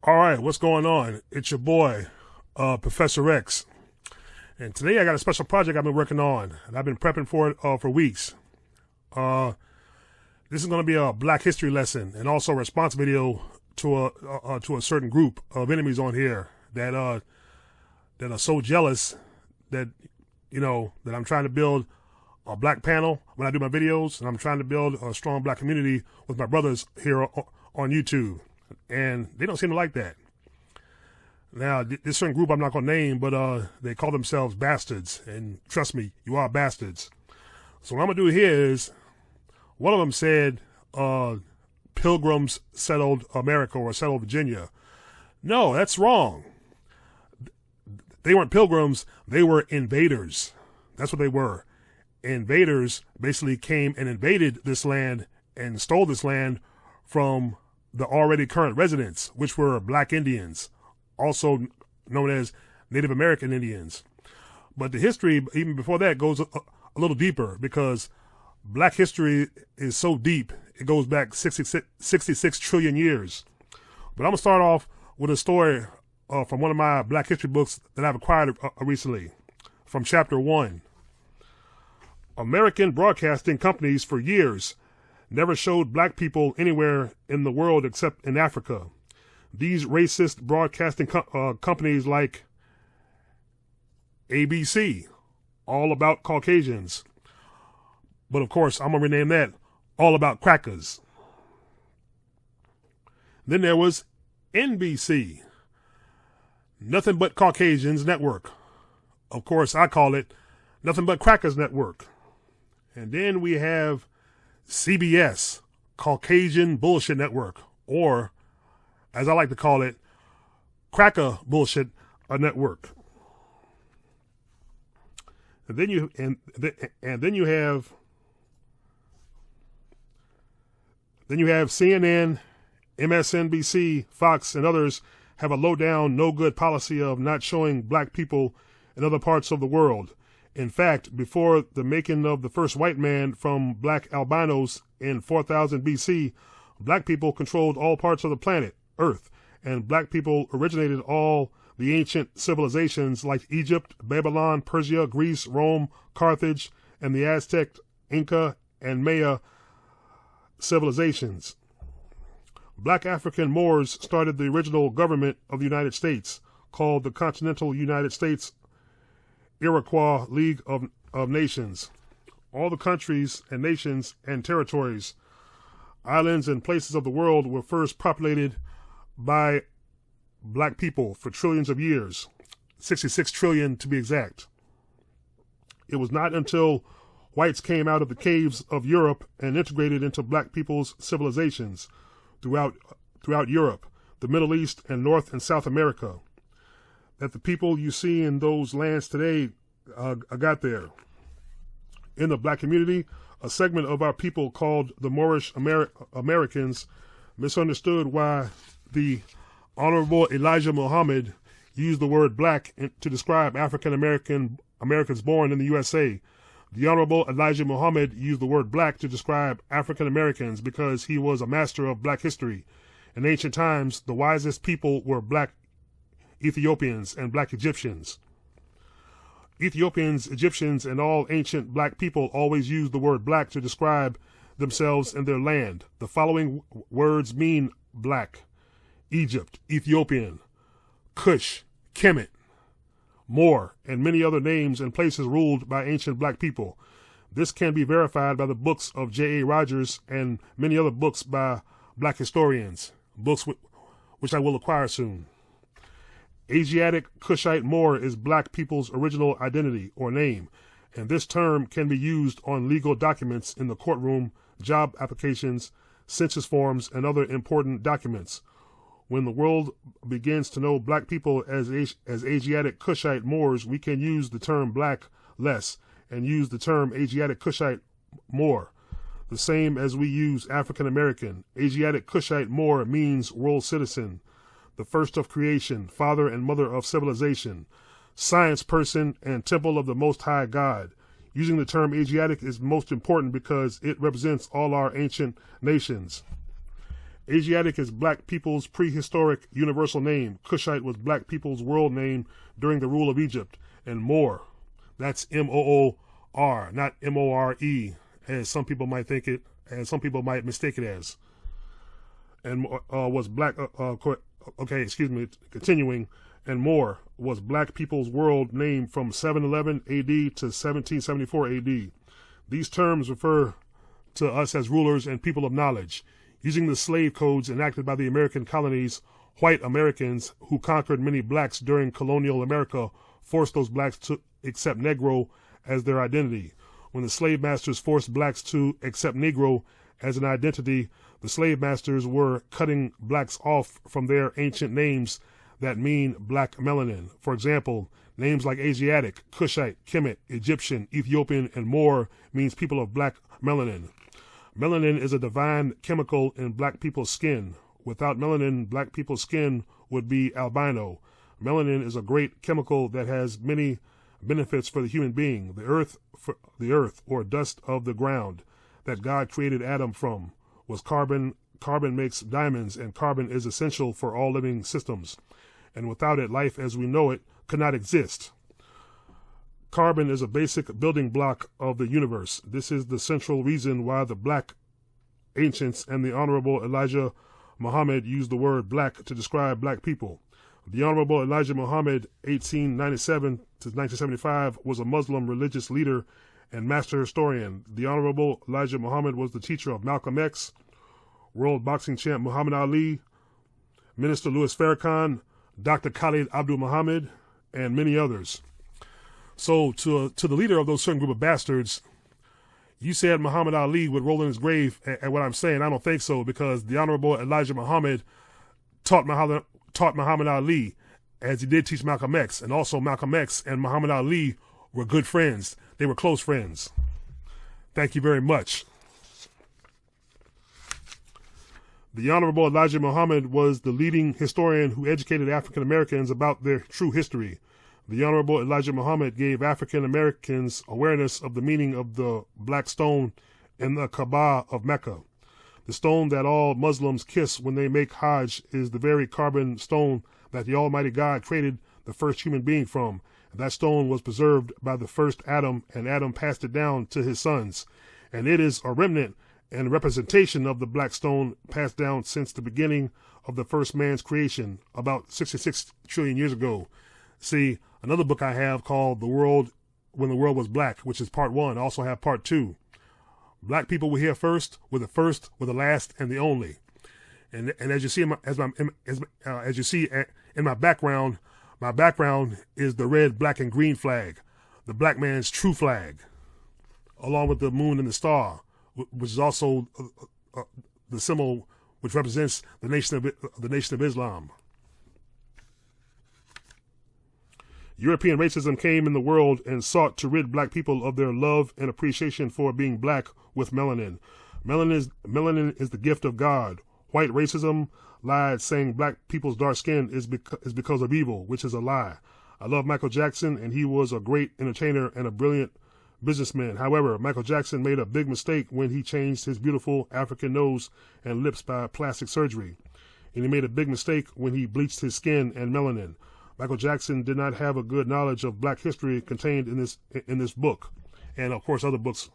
All right, what's going on? It's your boy, Professor X. And today I got a special project I've been working on, and I've been prepping for it for weeks. This is going to be a Black History lesson and also a response video to a certain group of enemies on here that are so jealous that that I'm trying to build a black panel when I do my videos, and I'm trying to build a strong black community with my brothers here on YouTube. And they don't seem to like that. Now, this certain group I'm not going to name, but they call themselves bastards. And trust me, you are bastards. So what I'm going to do here is, one of them said pilgrims settled America or settled Virginia. No, that's wrong. They weren't pilgrims. They were invaders. That's what they were. Invaders basically came and invaded this land and stole this land from the already current residents, which were Black Indians, also known as Native American Indians. But the history, even before that, goes a little deeper, because Black history is so deep, it goes back 66 trillion years. But I'm going to start off with a story from one of my Black history books that I've acquired recently, from chapter 1. American broadcasting companies for years never showed black people anywhere in the world except in Africa. These racist broadcasting companies like ABC, all about Caucasians. But of course, I'm going to rename that All About Crackers. Then there was NBC, Nothing But Caucasians Network. Of course, I call it Nothing But Crackers Network. And then we have CBS, Caucasian Bullshit Network, or, as I like to call it, Cracker Bullshit Network. And then you have CNN, MSNBC, Fox, and others have a low-down, no-good policy of not showing black people in other parts of the world. In fact, before the making of the first white man from black albinos in 4000 BC, black people controlled all parts of the planet, Earth, and black people originated all the ancient civilizations like Egypt, Babylon, Persia, Greece, Rome, Carthage, and the Aztec, Inca, and Maya civilizations. Black African Moors started the original government of the United States, called the Continental United States Iroquois League of Nations. All the countries and nations and territories, islands and places of the world were first populated by black people for trillions of years, 66 trillion to be exact. It was not until whites came out of the caves of Europe and integrated into black people's civilizations throughout Europe, the Middle East, and North and South America that the people you see in those lands today got there. In the black community, a segment of our people called the Moorish Americans misunderstood why the Honorable Elijah Muhammad used the word black to describe African Americans born in the USA. The Honorable Elijah Muhammad used the word black to describe African Americans because he was a master of black history. In ancient times, the wisest people were black Ethiopians and black Egyptians. Ethiopians, Egyptians, and all ancient black people always used the word black to describe themselves and their land. The following words mean black: Egypt, Ethiopian, Cush, Kemet, Moor, and many other names and places ruled by ancient black people. This can be verified by the books of J.A. Rogers and many other books by black historians, books which I will acquire soon. Asiatic Cushite Moor is black people's original identity or name, and this term can be used on legal documents in the courtroom, job applications, census forms, and other important documents. When the world begins to know black people as Asiatic Cushite Moors, we can use the term black less and use the term Asiatic Cushite Moor, the same as we use African American. Asiatic Cushite Moor means world citizen, the first of creation, father and mother of civilization, science person, and temple of the Most High God. Using the term Asiatic is most important because it represents all our ancient nations. Asiatic is black people's prehistoric universal name. Kushite was black people's world name during the rule of Egypt. And Moor, that's M-O-O-R, not M-O-R-E, as some people might think it, as some people might mistake it as. And was black, continuing. And Moor was black people's world name from 711 AD to 1774 AD. These terms refer to us as rulers and people of knowledge. Using the slave codes enacted by the American colonies, white Americans who conquered many blacks during colonial America forced those blacks to accept Negro as their identity. When the slave masters forced blacks to accept Negro as an identity, the slave masters were cutting blacks off from their ancient names that mean black melanin. For example, names like Asiatic, Kushite, Kemet, Egyptian, Ethiopian, and Moor means people of black melanin. Melanin is a divine chemical in black people's skin. Without melanin, black people's skin would be albino. Melanin is a great chemical that has many benefits for the human being. The earth or dust of the ground that God created Adam from was carbon. Carbon makes diamonds, and carbon is essential for all living systems. And without it, life as we know it could not exist. Carbon is a basic building block of the universe. This is the central reason why the black ancients and the Honorable Elijah Muhammad used the word black to describe black people. The Honorable Elijah Muhammad, 1897 to 1975, was a Muslim religious leader and master historian. The Honorable Elijah Muhammad was the teacher of Malcolm X, world boxing champ Muhammad Ali, Minister Louis Farrakhan, Dr. Khalid Abdul Muhammad, and many others. So to the leader of those certain group of bastards, you said Muhammad Ali would roll in his grave at what I'm saying. I don't think so, because the Honorable Elijah Muhammad taught Muhammad Ali as he did teach Malcolm X. And also Malcolm X and Muhammad Ali were good friends. They were close friends. Thank you very much. The Honorable Elijah Muhammad was the leading historian who educated African Americans about their true history. The Honorable Elijah Muhammad gave African Americans awareness of the meaning of the black stone in the Kaaba of Mecca. The stone that all Muslims kiss when they make Hajj is the very carbon stone that the Almighty God created the first human being from. And that stone was preserved by the first Adam, and Adam passed it down to his sons. And it is a remnant and representation of the black stone passed down since the beginning of the first man's creation, about 66 trillion years ago. See, another book I have called The World When the World Was Black, which is part 1. I also have part 2. Black people were here first, were the last, and the only. And as you see in my background is the red, black, and green flag, the black man's true flag, along with the moon and the star, which is also the symbol which represents the Nation of Islam. European racism came in the world and sought to rid black people of their love and appreciation for being black with melanin. Melanin is the gift of God. White racism lied, saying black people's dark skin is because of evil, which is a lie. I love Michael Jackson, and he was a great entertainer and a brilliant businessman. However, Michael Jackson made a big mistake when he changed his beautiful African nose and lips by plastic surgery. And he made a big mistake when he bleached his skin and melanin. Michael Jackson did not have a good knowledge of black history contained in this book, and of course other books.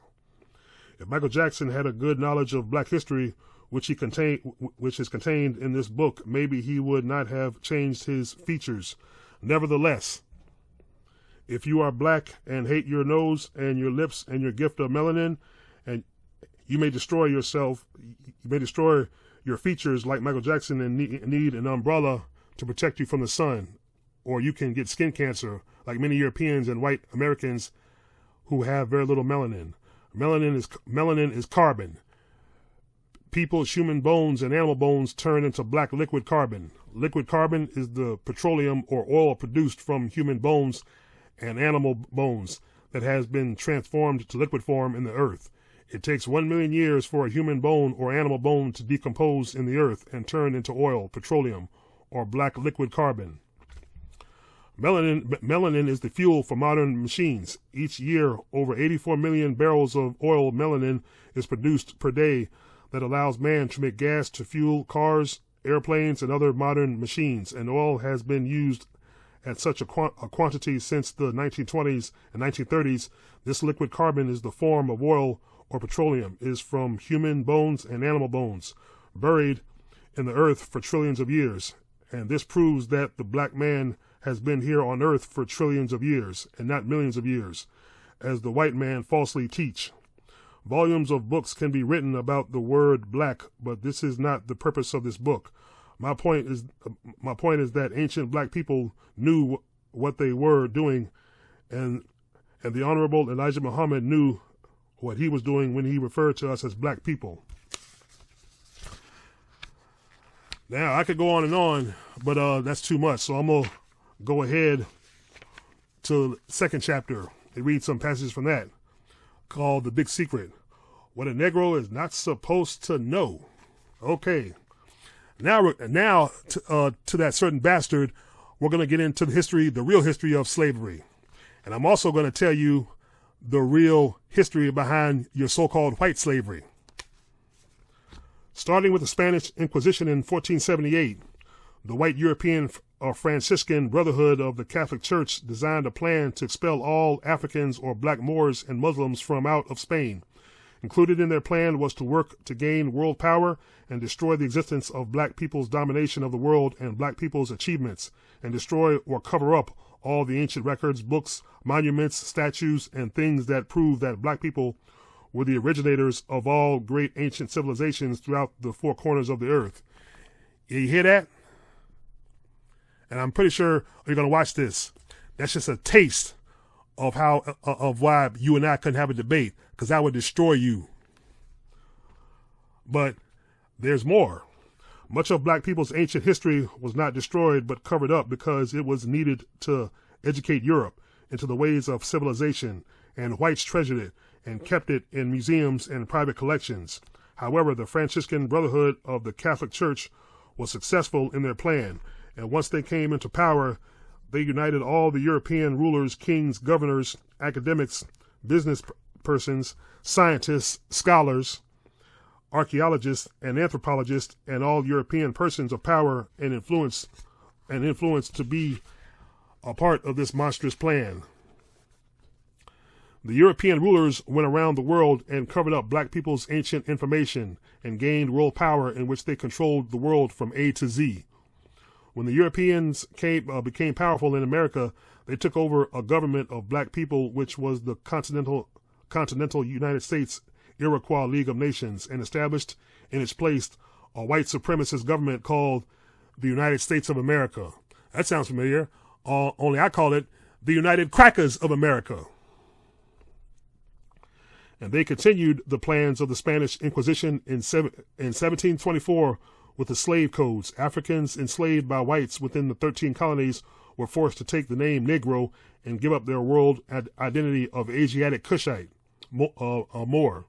If Michael Jackson had a good knowledge of black history, which is contained in this book, maybe he would not have changed his features. Nevertheless, if you are black and hate your nose and your lips and your gift of melanin, and you may destroy yourself, you may destroy your features like Michael Jackson and need an umbrella to protect you from the sun. Or you can get skin cancer like many Europeans and white Americans who have very little melanin. Melanin is carbon. People's human bones and animal bones turn into black liquid carbon. Liquid carbon is the petroleum or oil produced from human bones and animal bones that has been transformed to liquid form in the earth. It takes 1 million years for a human bone or animal bone to decompose in the earth and turn into oil, petroleum, or black liquid carbon. Melanin is the fuel for modern machines. Each year, over 84 million barrels of oil melanin is produced per day. that allows man to make gas to fuel cars, airplanes, and other modern machines, and oil has been used at such a quantity since the 1920s and 1930s. This liquid carbon is the form of oil or petroleum, is from human bones and animal bones, buried in the earth for trillions of years. And this proves that the black man has been here on earth for trillions of years, and not millions of years, as the white man falsely teach. Volumes of books can be written about the word black, but this is not the purpose of this book. My point is that ancient black people knew what they were doing, and the Honorable Elijah Muhammad knew what he was doing when he referred to us as black people. Now, I could go on, but that's too much, so I'm going to go ahead to the second chapter and read some passages from that, called The Big Secret, What a Negro is Not Supposed to Know. Okay, now to that certain bastard, we're going to get into the real history of slavery. And I'm also going to tell you the real history behind your so-called white slavery. Starting with the Spanish Inquisition in 1478, the white European Franciscan Brotherhood of the Catholic Church designed a plan to expel all Africans or black Moors and Muslims from out of Spain. Included in their plan was to work to gain world power and destroy the existence of black people's domination of the world and black people's achievements, and destroy or cover up all the ancient records, books, monuments, statues, and things that prove that black people were the originators of all great ancient civilizations throughout the four corners of the earth. You hear that? And I'm pretty sure you're going to watch this. That's just a taste of why you and I couldn't have a debate, because I would destroy you. But there's more. Much of black people's ancient history was not destroyed but covered up because it was needed to educate Europe into the ways of civilization, and whites treasured it and kept it in museums and private collections. However, the Franciscan Brotherhood of the Catholic Church was successful in their plan, and once they came into power, they united all the European rulers, kings, governors, academics, business persons, scientists, scholars, archaeologists, and anthropologists, and all European persons of power and influence to be a part of this monstrous plan. The European rulers went around the world and covered up black people's ancient information and gained world power in which they controlled the world from A to Z. When the Europeans became powerful in America, they took over a government of black people, which was the Continental United States Iroquois League of Nations, and established in its place a white supremacist government called the United States of America. That sounds familiar, only I call it the United Crackers of America. And they continued the plans of the Spanish Inquisition in 1724 with the slave codes. Africans enslaved by whites within the 13 colonies were forced to take the name Negro and give up their world identity of Asiatic Cushite, Moor,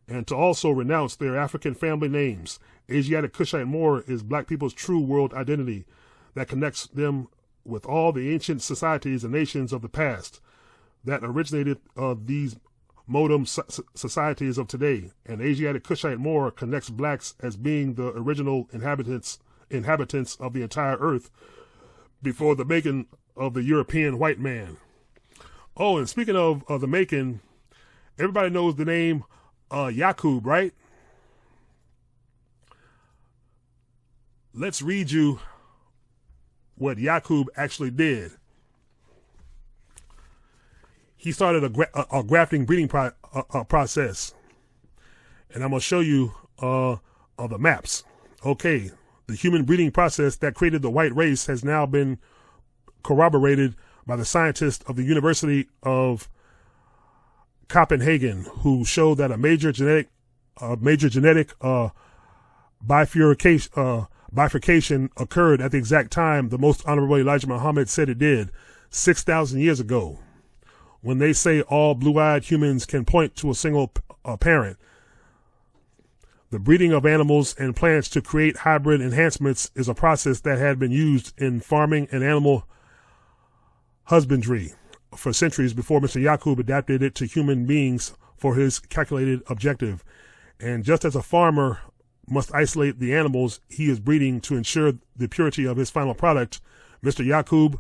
and to also renounce their African family names. Asiatic Cushite Moor is black people's true world identity that connects them with all the ancient societies and nations of the past that originated these modem societies of today. And Asiatic Cushite Moor connects blacks as being the original inhabitants of the entire earth before the making of the European white man. Oh, and speaking of the making, everybody knows the name Yaqub, right? Let's read you what Yaqub actually did. He started a grafting breeding process, and I'm going to show you the maps. Okay, the human breeding process that created the white race has now been corroborated by the scientists of the University of Copenhagen, who showed that a major genetic bifurcation occurred at the exact time the Most Honorable Elijah Muhammad said it did, 6,000 years ago. When they say all blue-eyed humans can point to a single parent, the breeding of animals and plants to create hybrid enhancements is a process that had been used in farming and animal husbandry for centuries before Mr. Yaqub adapted it to human beings for his calculated objective. And just as a farmer must isolate the animals he is breeding to ensure the purity of his final product, Mr. Yaqub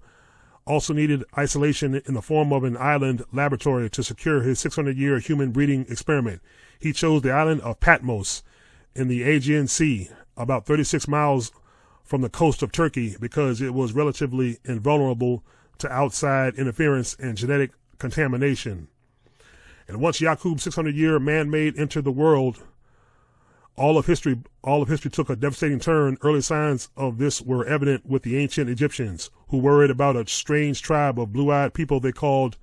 also needed isolation in the form of an island laboratory to secure his 600-year human breeding experiment. He chose the island of Patmos in the Aegean Sea, about 36 miles from the coast of Turkey, because it was relatively invulnerable to outside interference and genetic contamination. And once Yaqub's 600-year man-made entered the world, all of history took a devastating turn. Early signs of this were evident with the ancient Egyptians, who worried about a strange tribe of blue-eyed people they called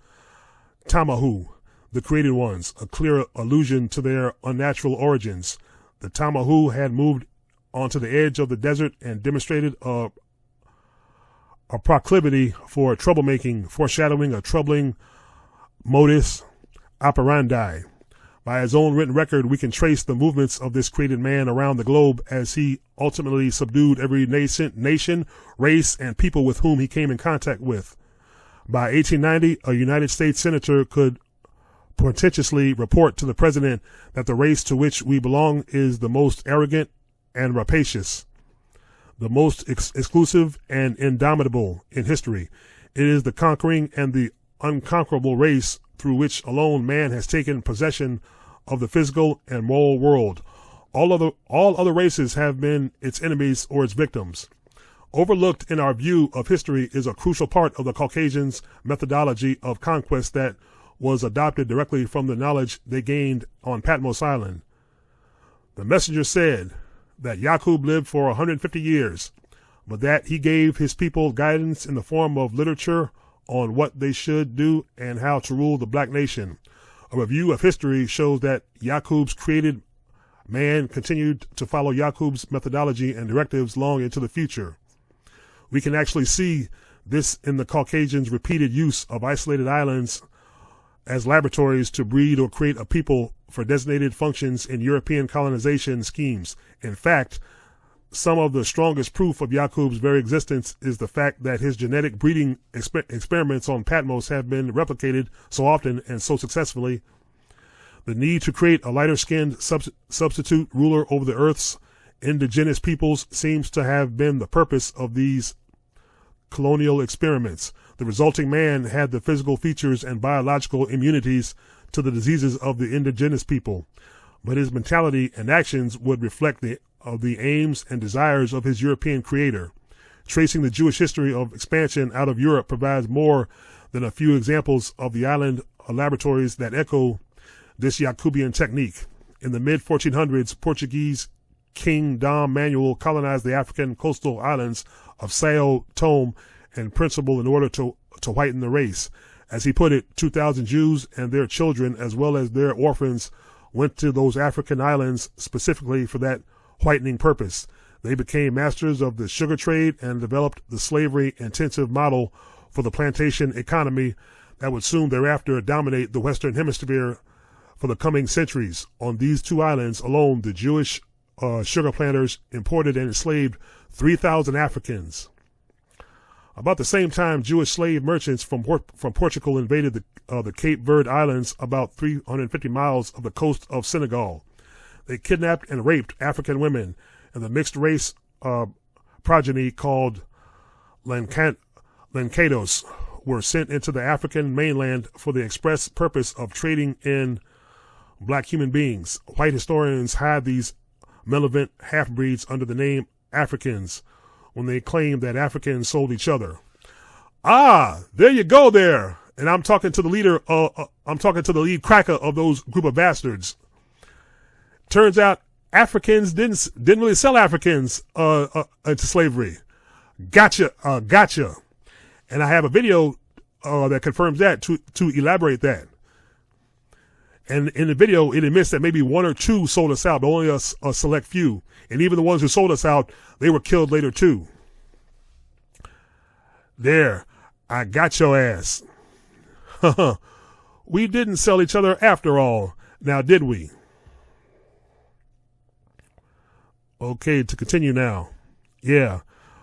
Tamahu, the created ones, a clear allusion to their unnatural origins. The Tamahu had moved onto the edge of the desert and demonstrated a proclivity for troublemaking, foreshadowing a troubling modus operandi. By his own written record, we can trace the movements of this created man around the globe as he ultimately subdued every nation, race, and people with whom he came in contact with. By 1890, a United States senator could portentously report to the president that the race to which we belong is the most arrogant and rapacious, the most exclusive and indomitable in history. It is the conquering and the unconquerable race through which alone man has taken possession of the physical and moral world. All other races have been its enemies or its victims. Overlooked in our view of history is a crucial part of the Caucasians' methodology of conquest that was adopted directly from the knowledge they gained on Patmos Island. The messenger said that Yaqub lived for 150 years, but that he gave his people guidance in the form of literature on what they should do and how to rule the black nation. A review of history shows that Yaqub's created man continued to follow Yaqub's methodology and directives long into the future. We can actually see this in the Caucasians' repeated use of isolated islands as laboratories to breed or create a people for designated functions in European colonization schemes. In fact, some of the strongest proof of Yaqub's very existence is the fact that his genetic breeding experiments on Patmos have been replicated so often and so successfully. The need to create a lighter-skinned substitute ruler over the Earth's indigenous peoples seems to have been the purpose of these colonial experiments. The resulting man had the physical features and biological immunities to the diseases of the indigenous people, but his mentality and actions would reflect the aims and desires of his European creator. Tracing the Jewish history of expansion out of Europe provides more than a few examples of the island laboratories that echo this Yaqubian technique. In the mid-1400s, Portuguese King Dom Manuel colonized the African coastal islands of Sao Tome and Principe in order to whiten the race. As he put it, 2,000 Jews and their children, as well as their orphans, went to those African islands specifically for that whitening purpose. They became masters of the sugar trade and developed the slavery-intensive model for the plantation economy that would soon thereafter dominate the Western Hemisphere for the coming centuries. On these two islands alone, the Jewish sugar planters imported and enslaved 3,000 Africans. About the same time, Jewish slave merchants from Portugal invaded the Cape Verde Islands, about 350 miles of the coast of Senegal. They kidnapped and raped African women, and the mixed-race progeny called Lancados were sent into the African mainland for the express purpose of trading in black human beings. White historians hide these malevolent half-breeds under the name Africans when they claim that Africans sold each other. Ah, there you go there. And I'm talking to the leader, I'm talking to the lead cracker of those group of bastards. Turns out Africans didn't really sell Africans into slavery. Gotcha. And I have a video that confirms that to elaborate that. And in the video, it admits that maybe one or two sold us out, but only a select few. And even the ones who sold us out, they were killed later too. There, I got your ass. We didn't sell each other after all, now did we? Okay, to continue now. Yeah,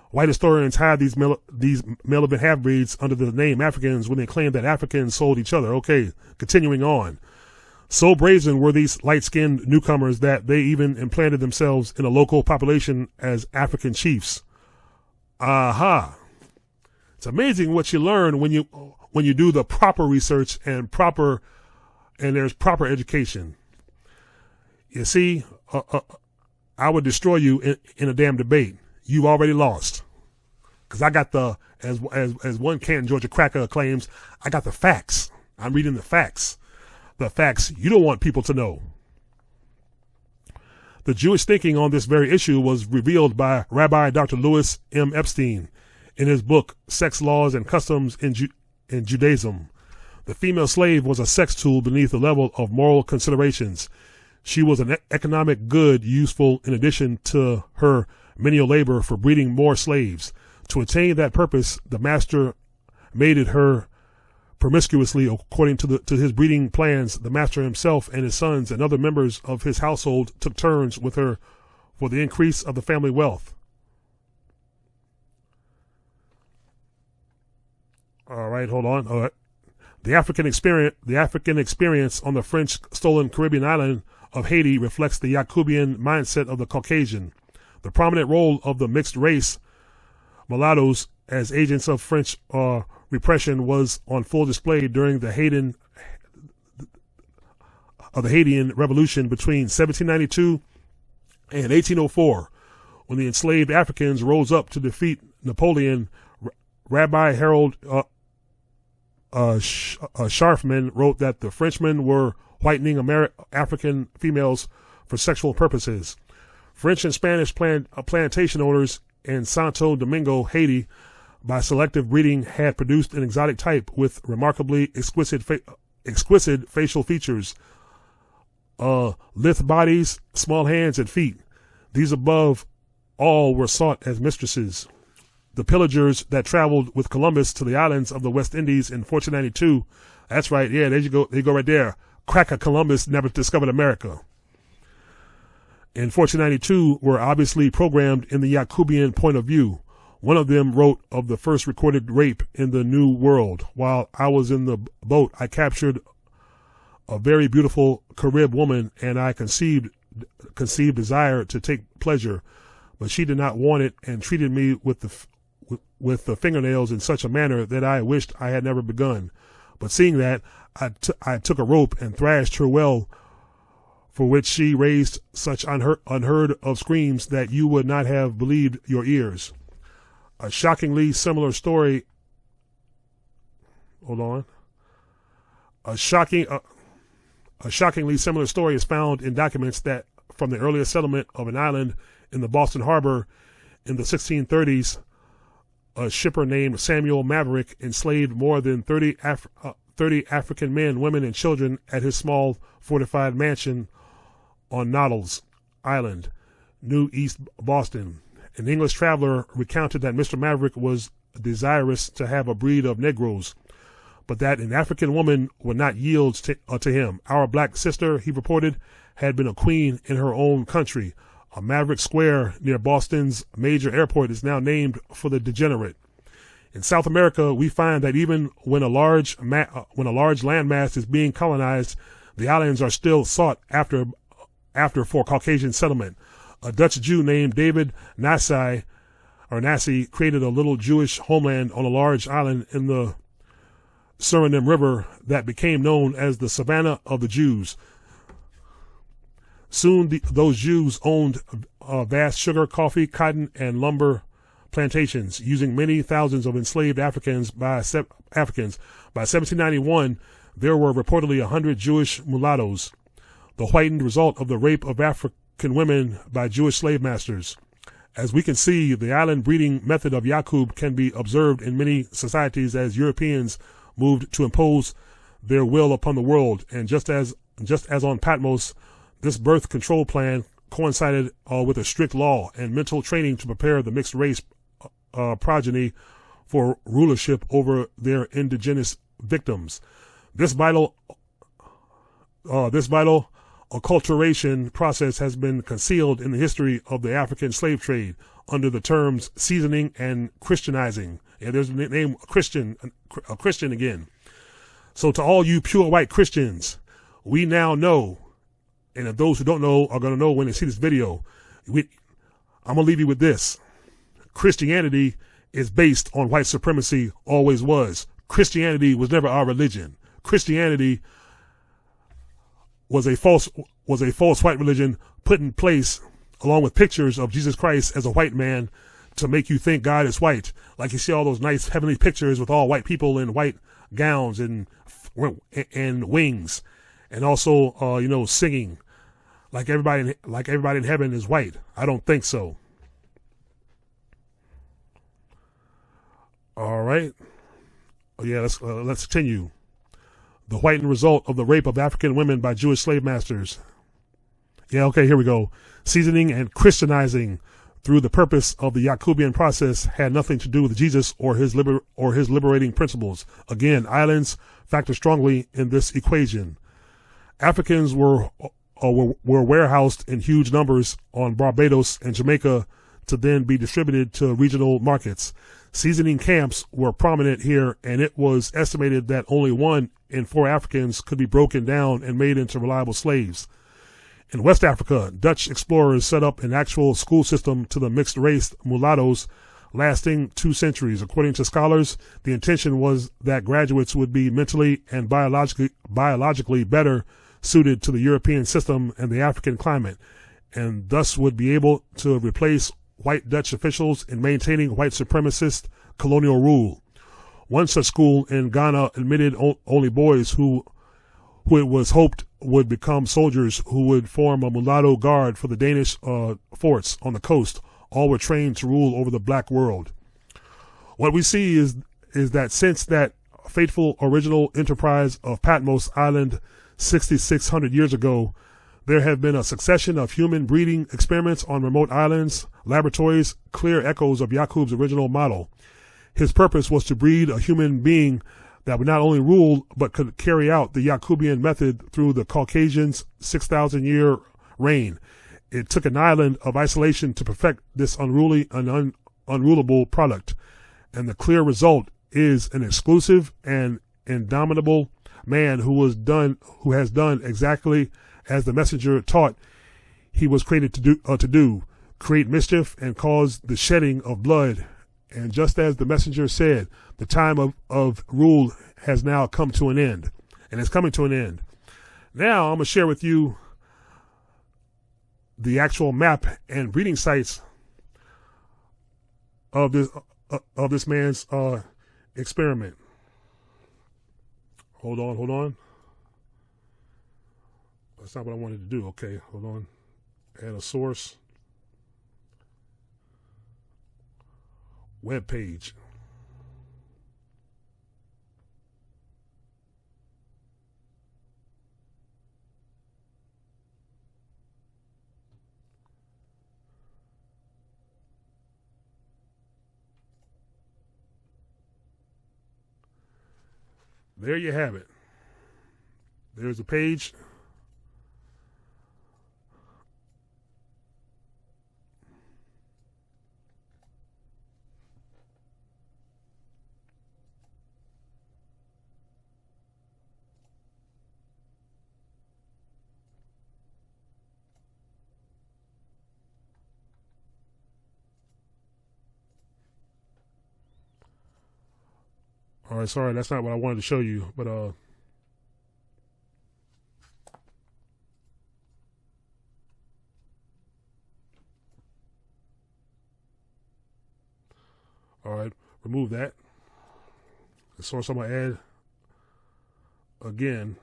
white historians hide these malevolent half-breeds under the name Africans when they claim that Africans sold each other. Okay, continuing on. So brazen were these light-skinned newcomers that they even implanted themselves in a local population as African chiefs. Aha! It's amazing what you learn when you do the proper research and there's proper education. You see, I would destroy you in a damn debate. You've already lost. Because I got as one Canton, Georgia cracker claims, I got the facts. I'm reading the facts. The facts you don't want people to know. The Jewish thinking on this very issue was revealed by Rabbi Dr. Louis M. Epstein in his book, Sex Laws and Customs in Judaism. The female slave was a sex tool beneath the level of moral considerations. She was an economic good useful in addition to her menial labor for breeding more slaves. To attain that purpose, the master mated her promiscuously according to his breeding plans. The master himself and his sons and other members of his household took turns with her for the increase of the family wealth. All right, hold on. All right. The African experience on the French stolen Caribbean island of Haiti reflects the Jacobean mindset of the Caucasian. The prominent role of the mixed race mulattoes as agents of French repression was on full display during the Haitian Revolution between 1792 and 1804, when the enslaved Africans rose up to defeat Napoleon. Rabbi Harold Scharfman wrote that the Frenchmen were whitening African females for sexual purposes. French and Spanish plantation owners in Santo Domingo, Haiti, by selective breeding, had produced an exotic type with remarkably exquisite facial features, lithe bodies, small hands and feet. These above all were sought as mistresses. The pillagers that traveled with Columbus to the islands of the West Indies in 1492, that's right, yeah, there you go, they go right there. Cracker Columbus never discovered America. In 1492 were obviously programmed in the Jacobean point of view. One of them wrote of the first recorded rape in the New World. While I was in the boat, I captured a very beautiful Carib woman, and I conceived desire to take pleasure, but she did not want it and treated me with the fingernails in such a manner that I wished I had never begun. But seeing that, I took a rope and thrashed her well, for which she raised such unheard of screams that you would not have believed your ears. A shockingly similar story. Hold on. A shockingly similar story is found in documents that from the earliest settlement of an island in the Boston Harbor in the 1630s. A shipper named Samuel Maverick enslaved more than 30 African men, women, and children at his small fortified mansion on Noddle's Island, New East Boston. An English traveler recounted that Mr. Maverick was desirous to have a breed of Negroes, but that an African woman would not yield to him. Our black sister, he reported, had been a queen in her own country. A Maverick Square near Boston's major airport is now named for the degenerate. In South America, we find that even when a large landmass is being colonized, the islands are still sought after for Caucasian settlement. A Dutch Jew named David Nassi created a little Jewish homeland on a large island in the Suriname River that became known as the Savannah of the Jews. Soon those Jews owned vast sugar, coffee, cotton, and lumber plantations, using many thousands of enslaved Africans. By 1791, there were reportedly 100 Jewish mulattoes, the whitened result of the rape of African women by Jewish slave masters. As we can see, the island breeding method of Yakub can be observed in many societies as Europeans moved to impose their will upon the world, and just as on Patmos, this birth control plan coincided with a strict law and mental training to prepare the mixed race progeny for rulership over their indigenous victims. This vital acculturation process has been concealed in the history of the African slave trade under the terms seasoning and Christianizing. Yeah, there's the name a Christian again. So to all you pure white Christians, we now know, and if those who don't know are going to know when they see this video, I'm going to leave you with this. Christianity is based on white supremacy, always was. Christianity was never our religion. Christianity was a false white religion put in place along with pictures of Jesus Christ as a white man to make you think God is white. Like you see all those nice heavenly pictures with all white people in white gowns and wings, and also singing like everybody in heaven is white. I don't think so. All right. Oh yeah, let's continue. The whitened result of the rape of African women by Jewish slave masters. Yeah, okay, here we go. Seasoning and Christianizing through the purpose of the Jacobean process had nothing to do with Jesus or his liberating principles. Again, islands factor strongly in this equation. Africans were warehoused in huge numbers on Barbados and Jamaica to then be distributed to regional markets. Seasoning camps were prominent here, and it was estimated that only 1 in 4 Africans could be broken down and made into reliable slaves. In West Africa, Dutch explorers set up an actual school system to the mixed-race mulattoes lasting 2 centuries. According to scholars, the intention was that graduates would be mentally and biologically better suited to the European system and the African climate, and thus would be able to replace white Dutch officials in maintaining white supremacist colonial rule. One such school in Ghana admitted only boys who it was hoped would become soldiers who would form a mulatto guard for the Danish forts on the coast. All were trained to rule over the black world. What we see is that since that fateful original enterprise of Patmos Island 6,600 years ago, there have been a succession of human breeding experiments on remote islands, laboratories, clear echoes of Yaqub's original model. His purpose was to breed a human being that would not only rule, but could carry out the Jacobean method through the Caucasians' 6,000-year reign. It took an island of isolation to perfect this unruly and unrulable product, and the clear result is an exclusive and indomitable man who has done exactly as the messenger taught he was created to do, create mischief and cause the shedding of blood. And just as the messenger said, the time of rule has now come to an end, and it's coming to an end. Now I'm going to share with you the actual map and breeding sites of this man's experiment. Hold on. That's not what I wanted to do. Okay, hold on. Add a source. Web page. There you have it. There's a page. All right, sorry, that's not what I wanted to show you, but all right, remove that. The source I'm gonna add again.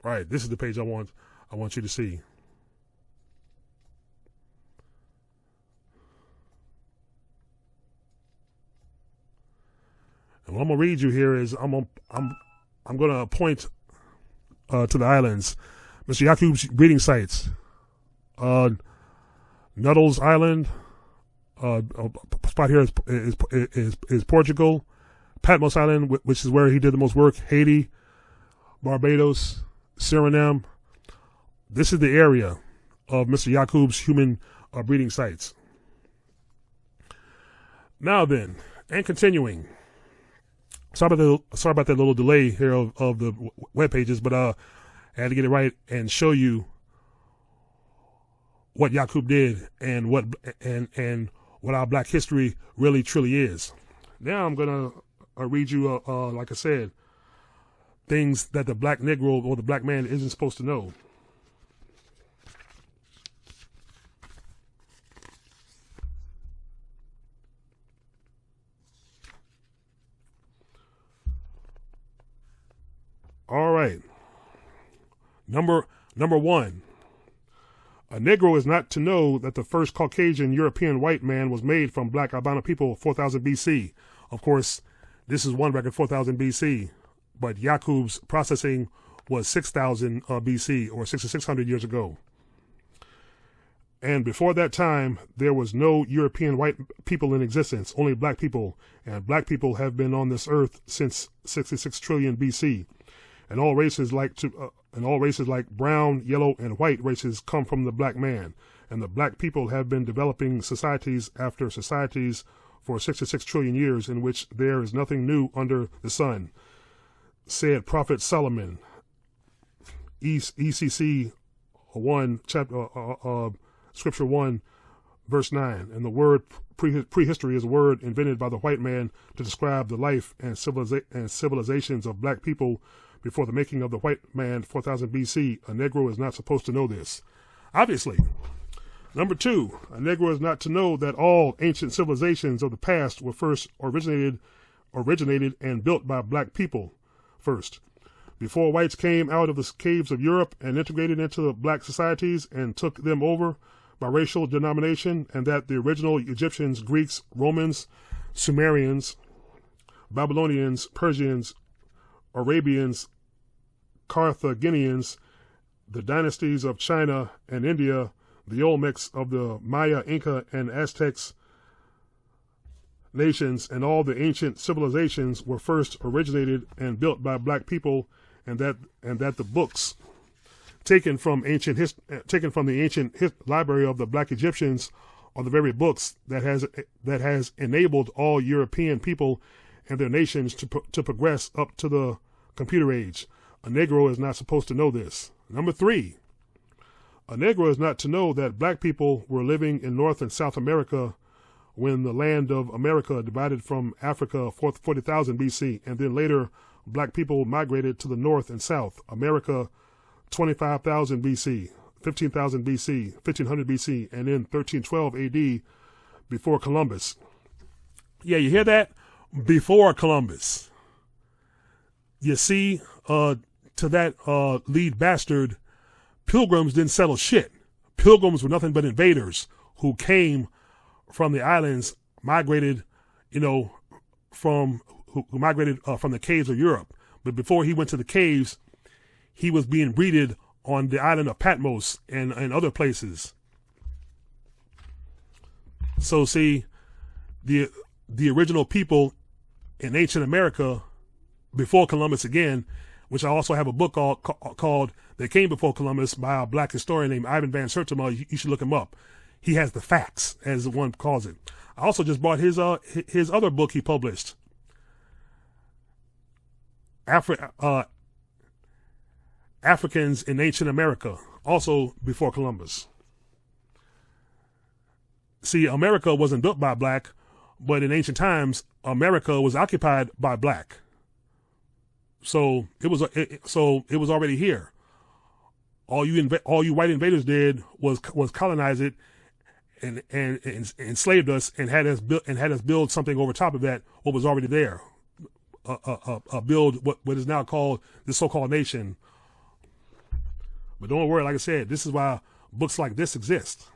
All right, this is the page I want you to see. And what I'm gonna read you here is I'm gonna point to the islands, Mr. Yaqub's breeding sites, Nuttall's Island, spot here is Portugal, Patmos Island, which is where he did the most work, Haiti, Barbados, Suriname. This is the area of Mr. Yaqub's human breeding sites. Now then, And continuing. Sorry about that little delay here of the web pages, but I had to get it right and show you what Yaqub did and what our black history really truly is. Now I'm gonna read you, like I said, things that the black Negro or the black man isn't supposed to know. All right. Number one. A Negro is not to know that the first Caucasian European white man was made from black albino people 4000 BC. Of course, this is one record 4000 BC, but Yaqub's processing was 6000 BC or 6600 years ago. And before that time, there was no European white people in existence, only black people, and black people have been on this earth since 66 trillion BC. And all races like brown, yellow, and white races come from the black man. And the black people have been developing societies after societies for 66 trillion years in which there is nothing new under the sun, said Prophet Solomon. ECC 1, Scripture 1, verse 9. And the word prehistory is a word invented by the white man to describe the life and civilizations of black people before the making of the white man 4000 BC. A Negro is not supposed to know this. Obviously. Number two, a Negro is not to know that all ancient civilizations of the past were first originated and built by black people first. Before whites came out of the caves of Europe and integrated into the black societies and took them over by racial denomination, and that the original Egyptians, Greeks, Romans, Sumerians, Babylonians, Persians, Arabians, Carthaginians, the dynasties of China and India, the Olmecs of the Maya, Inca, and Aztecs nations, and all the ancient civilizations were first originated and built by black people, and that the books taken from the ancient library of the black Egyptians are the very books that has enabled all European people and their nations to progress up to the computer age. A Negro is not supposed to know this. Number three, a Negro is not to know that black people were living in North and South America when the land of America divided from Africa 40,000 BC, and then later black people migrated to the North and South America 25,000 BC, 15,000 BC, 1500 BC, and in 1312 AD before Columbus. Yeah, you hear that? Before Columbus. You see, to that lead bastard, Pilgrims didn't settle shit. Pilgrims were nothing but invaders who came from the islands, migrated, who migrated from the caves of Europe. But before he went to the caves, he was being breeded on the island of Patmos and other places. So see, the original people in ancient America before Columbus again, which I also have a book called They Came Before Columbus by a black historian named Ivan Van Sertima. You should look him up. He has the facts, as one calls it. I also just bought his other book he published, Africans in Ancient America, also before Columbus. See, America wasn't built by black, but in ancient times, America was occupied by black. So it was already here. All you white invaders did was colonize it and enslaved us and had us build something over top of that, what was already there. Build what is now called the so-called nation. But don't worry, like I said, this is why books like this exist.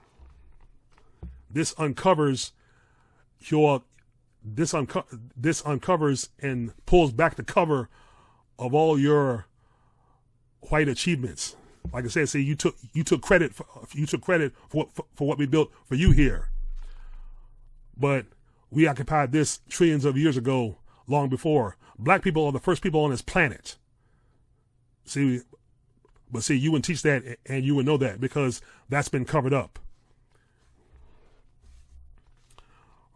This uncovers and pulls back the cover of all your white achievements. Like I said, see, you took credit for what we built for you here. But we occupied this trillions of years ago, long before. Black people are the first people on this planet. See, you wouldn't teach that, and you would know that because that's been covered up.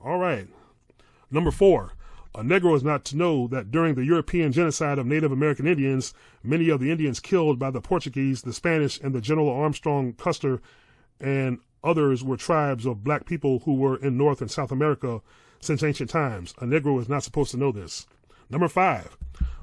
All right. Number 4, a Negro is not to know that during the European genocide of Native American Indians, many of the Indians killed by the Portuguese, the Spanish, and the General Armstrong Custer and others were tribes of black people who were in North and South America since ancient times. A Negro is not supposed to know this. Number 5,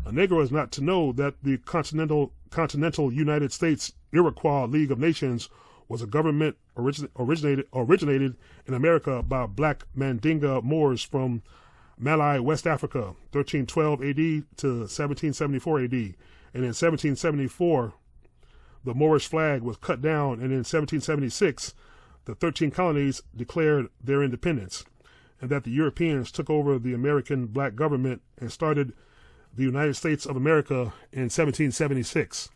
a Negro is not to know that the continental United States Iroquois League of Nations was a government originated in America by black Mandinga Moors from Malay, West Africa, 1312 AD to 1774 AD. And in 1774, the Moorish flag was cut down, and in 1776, the 13 colonies declared their independence, and that the Europeans took over the American black government and started the United States of America in 1776.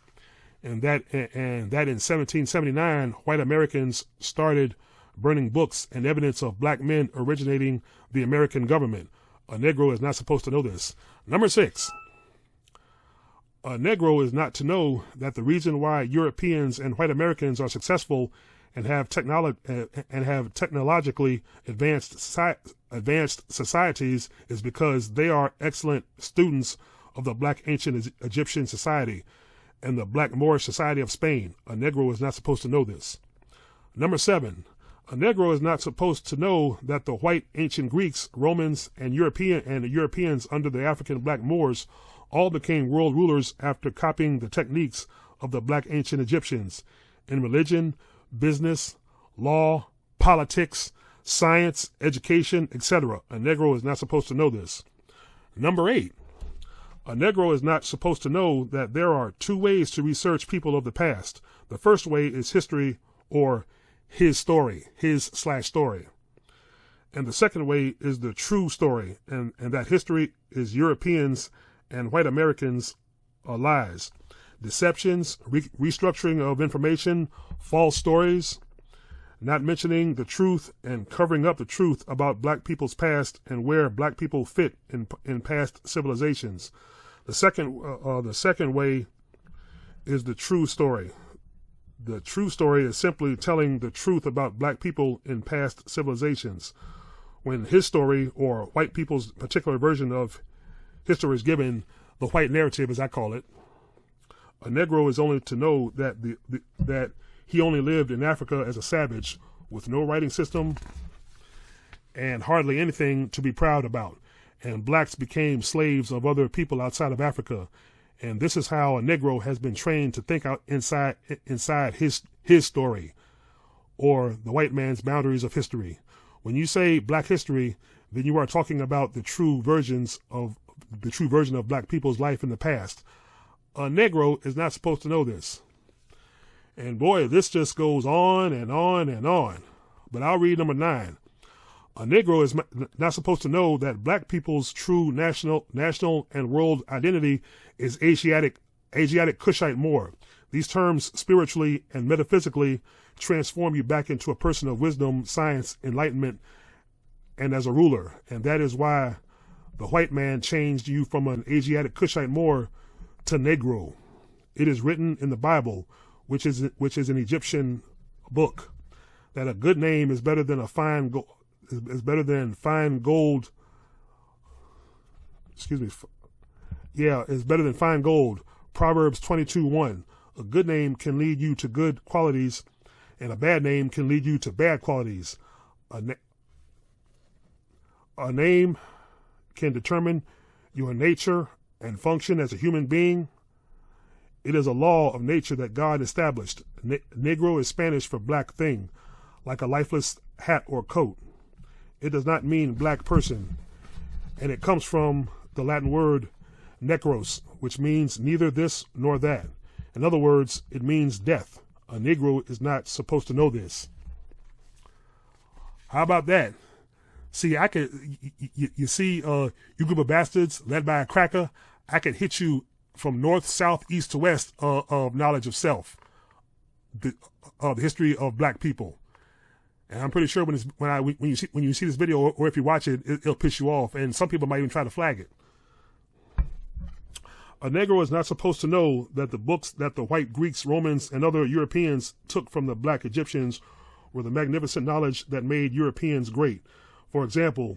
And that in 1779, white Americans started burning books and evidence of black men originating the American government. A Negro is not supposed to know this. Number 6, a Negro is not to know that the reason why Europeans and white Americans are successful and have technologically advanced societies is because they are excellent students of the black ancient Egyptian society and the black Moorish society of Spain. A Negro is not supposed to know this. Number 7, a Negro is not supposed to know that the white ancient Greeks, Romans, and Europeans under the African black Moors all became world rulers after copying the techniques of the black ancient Egyptians in religion, business, law, politics, science, education, etc. A Negro is not supposed to know this. Number 8, a Negro is not supposed to know that there are 2 ways to research people of the past. The first way is history, or his story, his/story. And the second way is the true story, and that history is Europeans and white Americans lies, deceptions, restructuring of information, false stories, not mentioning the truth and covering up the truth about black people's past and where black people fit in past civilizations. The second way is the true story. The true story is simply telling the truth about black people in past civilizations. When his story, or white people's particular version of history, is given, the white narrative, as I call it, a Negro is only to know that that he only lived in Africa as a savage with no writing system and hardly anything to be proud about. And blacks became slaves of other people outside of Africa. And this is how a Negro has been trained to think out inside his story, or the white man's boundaries of history. When you say black history, then you are talking about the true version of black people's life in the past. A Negro is not supposed to know this. And boy, this just goes on and on and on. But I'll read number 9. A Negro is not supposed to know that black people's true national and world identity is Asiatic Kushite Moor. These terms spiritually and metaphysically transform you back into a person of wisdom, science, enlightenment, and as a ruler. And that is why the white man changed you from an Asiatic Kushite Moor to Negro. It is written in the Bible, which is an Egyptian book, that a good name is better than fine gold. Is better than fine gold. Proverbs 22:1. A good name can lead you to good qualities, and a bad name can lead you to bad qualities. A name can determine your nature and function as a human being. It is a law of nature that God established. Negro is Spanish for black thing, like a lifeless hat or coat. It does not mean black person, and it comes from the Latin word necros, which means neither this nor that. In other words, it means death. A Negro is not supposed to know this. How about that? See, I could, you see, you group of bastards led by a cracker, I could hit you from north, south, east to west of knowledge of self, the history of black people. And I'm pretty sure when you see this video, or if you watch it, it'll piss you off, and some people might even try to flag it. A Negro is not supposed to know that the books that the white Greeks, Romans, and other Europeans took from the black Egyptians were the magnificent knowledge that made Europeans great. For example,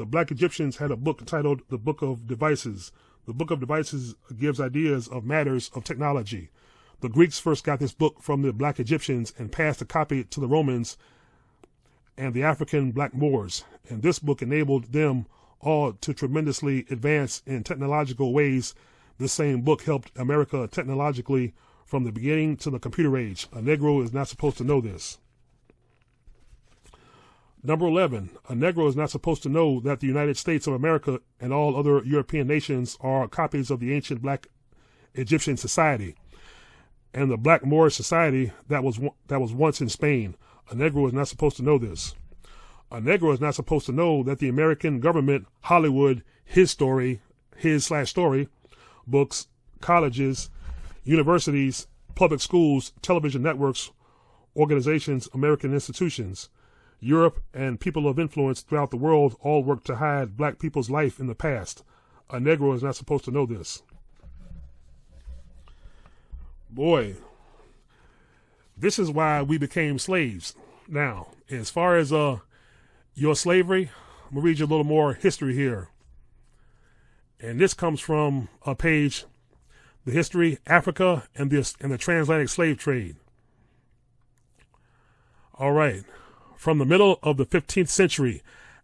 The Black Egyptians had a book entitled The Book of Devices. The Book of Devices gives ideas of matters of technology. The Greeks first got this book from the Black Egyptians and passed a copy to the Romans and the African Black Moors, and this book enabled them all to tremendously advance in technological ways. This same book helped America technologically from the beginning to the computer age. A Negro is not supposed to know this. Number 11, a Negro is not supposed to know that the United States of America and all other European nations are copies of the ancient Black Egyptian society and the Black Moorish society that was once in Spain. A Negro is not supposed to know this. A Negro is not supposed to know that the American government, Hollywood, his/story, books, colleges, universities, public schools, television networks, organizations, American institutions, Europe, and people of influence throughout the world all work to hide Black people's life in the past. A Negro is not supposed to know this. Boy, this is why we became slaves. Now, as far as your slavery, I'm going to read you a little more history here. And this comes from a page, The History, Africa, and the Transatlantic Slave Trade. All right. From the middle of the 15th century,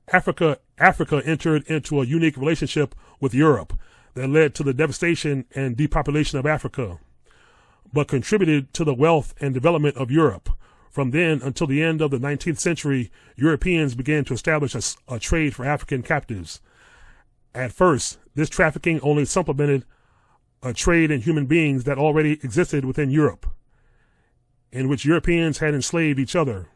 Africa entered into a unique relationship with Europe that led to the devastation and depopulation of Africa, but contributed to the wealth and development of Europe. From then until the end of the 19th century, Europeans began to establish a trade for African captives. At first, this trafficking only supplemented a trade in human beings that already existed within Europe, in which Europeans had enslaved each other.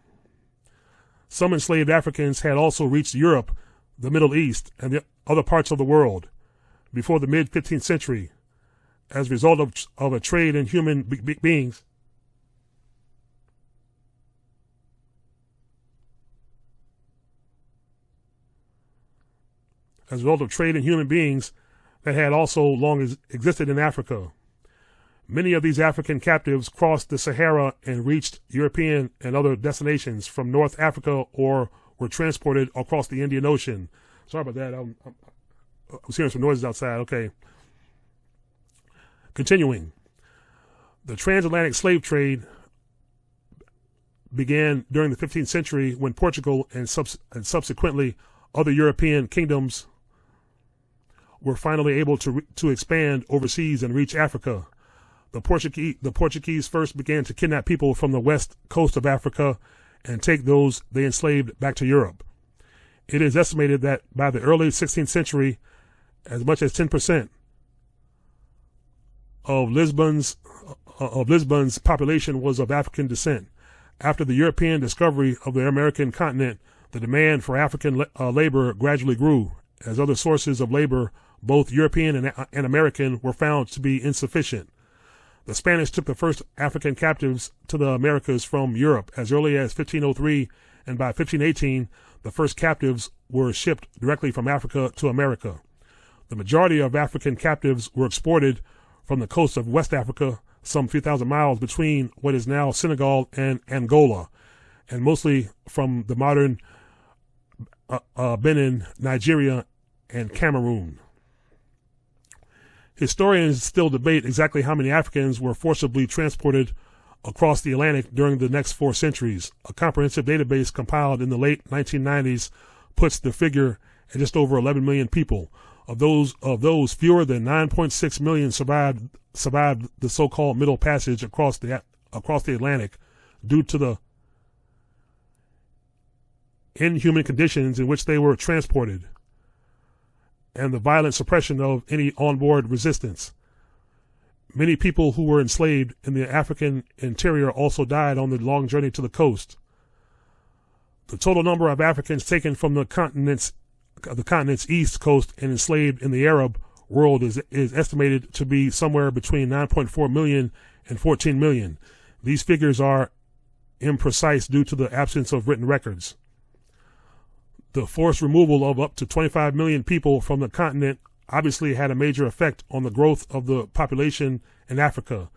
Some enslaved Africans had also reached Europe, the Middle East, and the other parts of the world before the mid-15th century as a result of a trade in human beings. As a result of trade in human beings that had also long existed in Africa. Many of these African captives crossed the Sahara and reached European and other destinations from North Africa or were transported across the Indian Ocean. Sorry about that. I was hearing some noises outside. Okay. Continuing. The transatlantic slave trade began during the 15th century when Portugal and subsequently other European kingdoms were finally able to expand overseas and reach Africa. The Portuguese first began to kidnap people from the west coast of Africa and take those they enslaved back to Europe. It is estimated that by the early 16th century, as much as 10% of Lisbon's population was of African descent. After the European discovery of the American continent, the demand for African labor gradually grew, as other sources of labor, both European and American, were found to be insufficient. The Spanish took the first African captives to the Americas from Europe as early as 1503, and by 1518, the first captives were shipped directly from Africa to America. The majority of African captives were exported from the coast of West Africa, some 3,000 miles between what is now Senegal and Angola, and mostly from the modern Benin, Nigeria, and Cameroon. Historians still debate exactly how many Africans were forcibly transported across the Atlantic during the next 4 centuries. A comprehensive database compiled in the late 1990s puts the figure at just over 11 million people. Of those, fewer than 9.6 million survived the so-called Middle Passage across the Atlantic due to the inhuman conditions in which they were transported and the violent suppression of any onboard resistance. Many people who were enslaved in the African interior also died on the long journey to the coast. The total number of Africans taken from the continent's east coast and enslaved in the Arab world is estimated to be somewhere between 9.4 million and 14 million. These figures are imprecise due to the absence of written records. The forced removal of up to 25 million people from the continent obviously had a major effect on the growth of the population in Africa.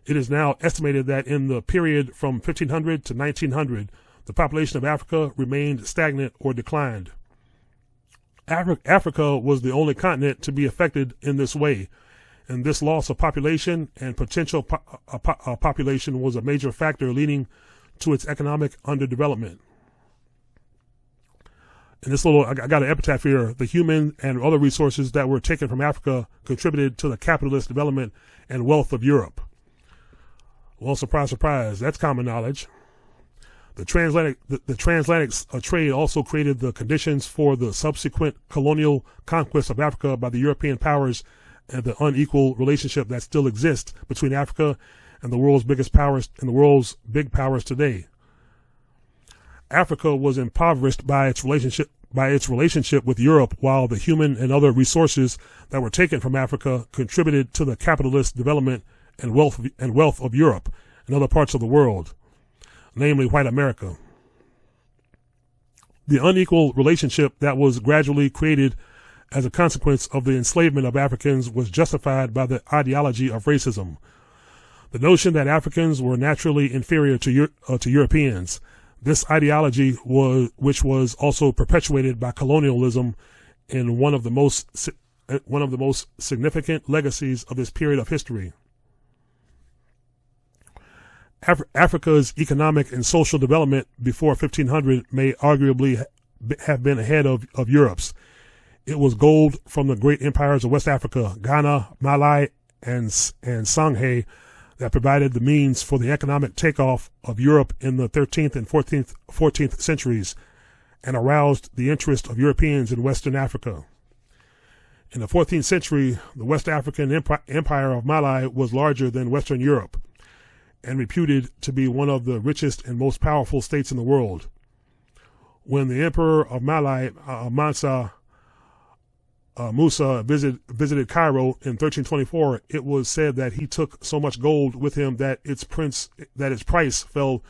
It is now estimated that in the period from 1500 to 1900, the population of Africa remained stagnant or declined. Africa was the only continent to be affected in this way, and this loss of population and potential population was a major factor leading to its economic underdevelopment. And this I got an epitaph here. The human and other resources that were taken from Africa contributed to the capitalist development and wealth of Europe. Well, surprise, surprise, that's common knowledge. The transatlantic trade also created the conditions for the subsequent colonial conquest of Africa by the European powers and the unequal relationship that still exists between Africa and the world's biggest powers and the world's big powers today. Africa was impoverished by its relationship with Europe, while the human and other resources that were taken from Africa contributed to the capitalist development and wealth of Europe and other parts of the world, namely white America. The unequal relationship that was gradually created as a consequence of the enslavement of Africans was justified by the ideology of racism. The notion that Africans were naturally inferior to Europeans. This ideology which was also perpetuated by colonialism in one of the most significant legacies of this period of history. Africa's economic and social development before 1500 may arguably have been ahead of Europe's. It was gold from the great empires of West Africa, Ghana, Malay, and Songhay, that provided the means for the economic takeoff of Europe in the 13th and 14th centuries and aroused the interest of Europeans in Western Africa. In the 14th century, the West African empire of Malay was larger than Western Europe and reputed to be one of the richest and most powerful states in the world. When the emperor of Malay, Musa visited Cairo in 1324, it was said that he took so much gold with him that its price fell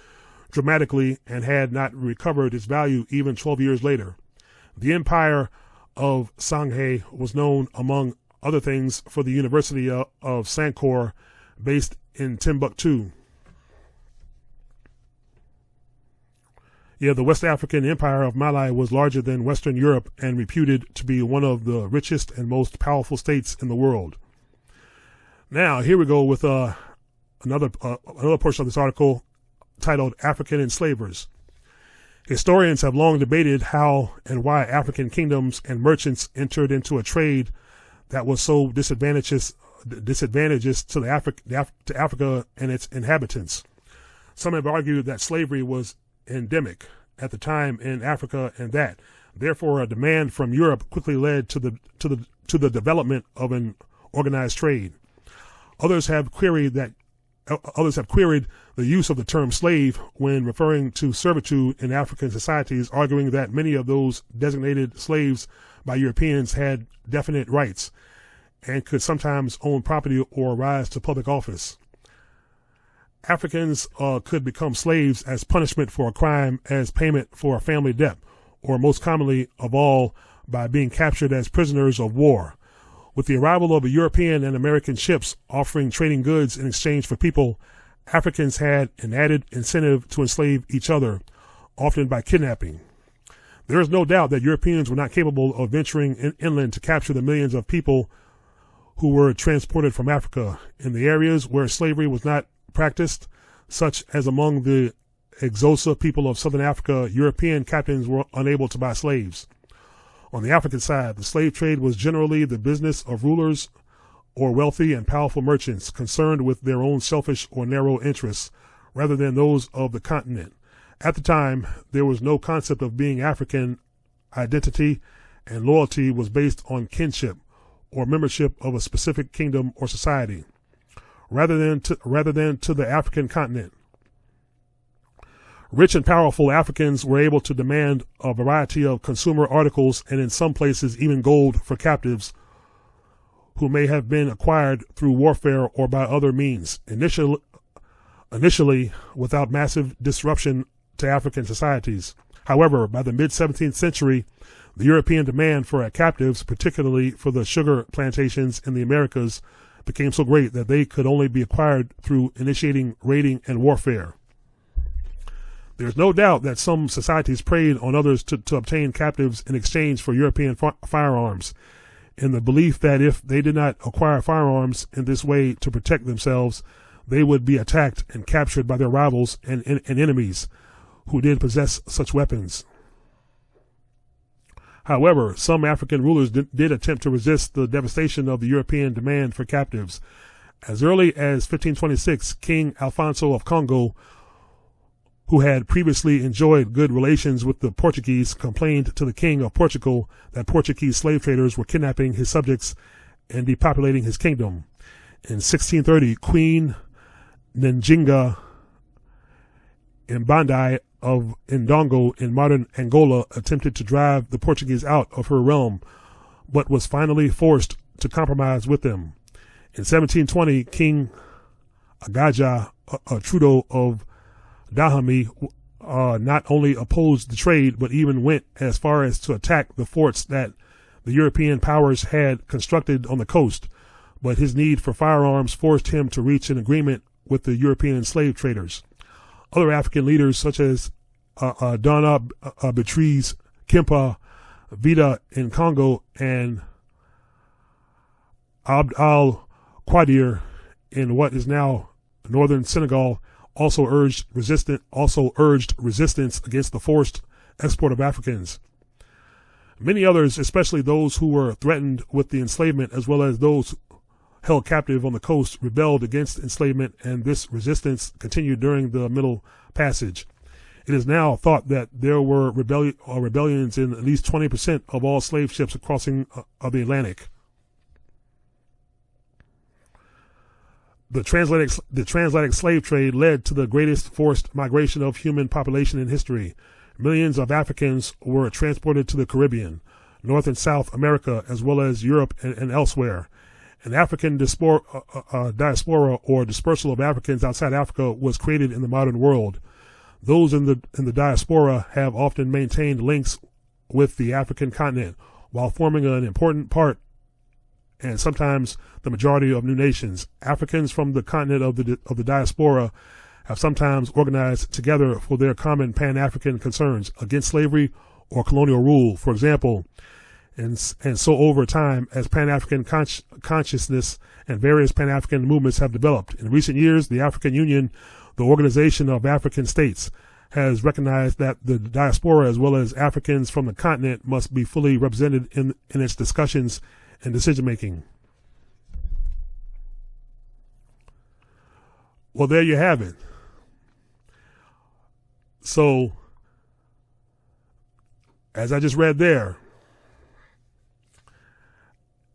dramatically and had not recovered its value even 12 years later. The empire of Songhay was known, among other things, for the University of Sankore, based in Timbuktu. The West African empire of Malay was larger than Western Europe and reputed to be one of the richest and most powerful states in the world. Now, here we go with another portion of this article titled African Enslavers. Historians have long debated how and why African kingdoms and merchants entered into a trade that was so disadvantageous to Africa and its inhabitants. Some have argued that slavery was endemic at the time in Africa, and that therefore a demand from Europe quickly led to the development of an organized trade. Others have queried the use of the term slave when referring to servitude in African societies, arguing that many of those designated slaves by Europeans had definite rights and could sometimes own property or rise to public office. Africans could become slaves as punishment for a crime, as payment for a family debt, or most commonly of all, by being captured as prisoners of war. With the arrival of European and American ships offering trading goods in exchange for people, Africans had an added incentive to enslave each other, often by kidnapping. There is no doubt that Europeans were not capable of venturing inland to capture the millions of people who were transported from Africa. In the areas where slavery was not practiced, such as among the Xhosa people of southern Africa, European captains were unable to buy slaves. On the African side, the slave trade was generally the business of rulers or wealthy and powerful merchants concerned with their own selfish or narrow interests, rather than those of the continent. At the time, there was no concept of being African. Identity and loyalty was based on kinship or membership of a specific kingdom or society, rather than to the African continent. Rich and powerful Africans were able to demand a variety of consumer articles, and in some places even gold, for captives who may have been acquired through warfare or by other means, initially without massive disruption to African societies. However, by the mid-17th century, the European demand for captives, particularly for the sugar plantations in the Americas, became so great that they could only be acquired through initiating raiding and warfare. There's no doubt that some societies preyed on others to obtain captives in exchange for European firearms, in the belief that if they did not acquire firearms in this way to protect themselves, they would be attacked and captured by their rivals and enemies who did possess such weapons. However, some African rulers did attempt to resist the devastation of the European demand for captives. As early as 1526, King Alfonso of Congo, who had previously enjoyed good relations with the Portuguese, complained to the King of Portugal that Portuguese slave traders were kidnapping his subjects and depopulating his kingdom. In 1630, Queen Njinga Mbandai of Ndongo in modern Angola attempted to drive the Portuguese out of her realm, but was finally forced to compromise with them. In 1720, King Agaja Trudeau of Dahomey not only opposed the trade, but even went as far as to attack the forts that the European powers had constructed on the coast, but his need for firearms forced him to reach an agreement with the European slave traders. Other African leaders, such as Donna Beatrice Kempa Vida in Congo and Abd al-Qadir in what is now northern Senegal, also urged resistance against the forced export of Africans. Many others, especially those who were threatened with the enslavement as well as those held captive on the coast, rebelled against enslavement, and this resistance continued during the Middle Passage. It is now thought that there were rebellions in at least 20% of all slave ships crossing of the Atlantic. The transatlantic slave trade led to the greatest forced migration of human population in history. Millions of Africans were transported to the Caribbean, North and South America, as well as Europe and elsewhere. An African diaspora or dispersal of Africans outside Africa was created in the modern world. Those in the diaspora have often maintained links with the African continent while forming an important part and sometimes the majority of new nations. Africans from the continent of the diaspora have sometimes organized together for their common Pan-African concerns against slavery or colonial rule, for example. And so over time, as Pan-African consciousness and various Pan-African movements have developed. In recent years, the African Union, the Organization of African States, has recognized that the diaspora as well as Africans from the continent must be fully represented in its discussions and decision-making. Well, there you have it. So, as I just read there,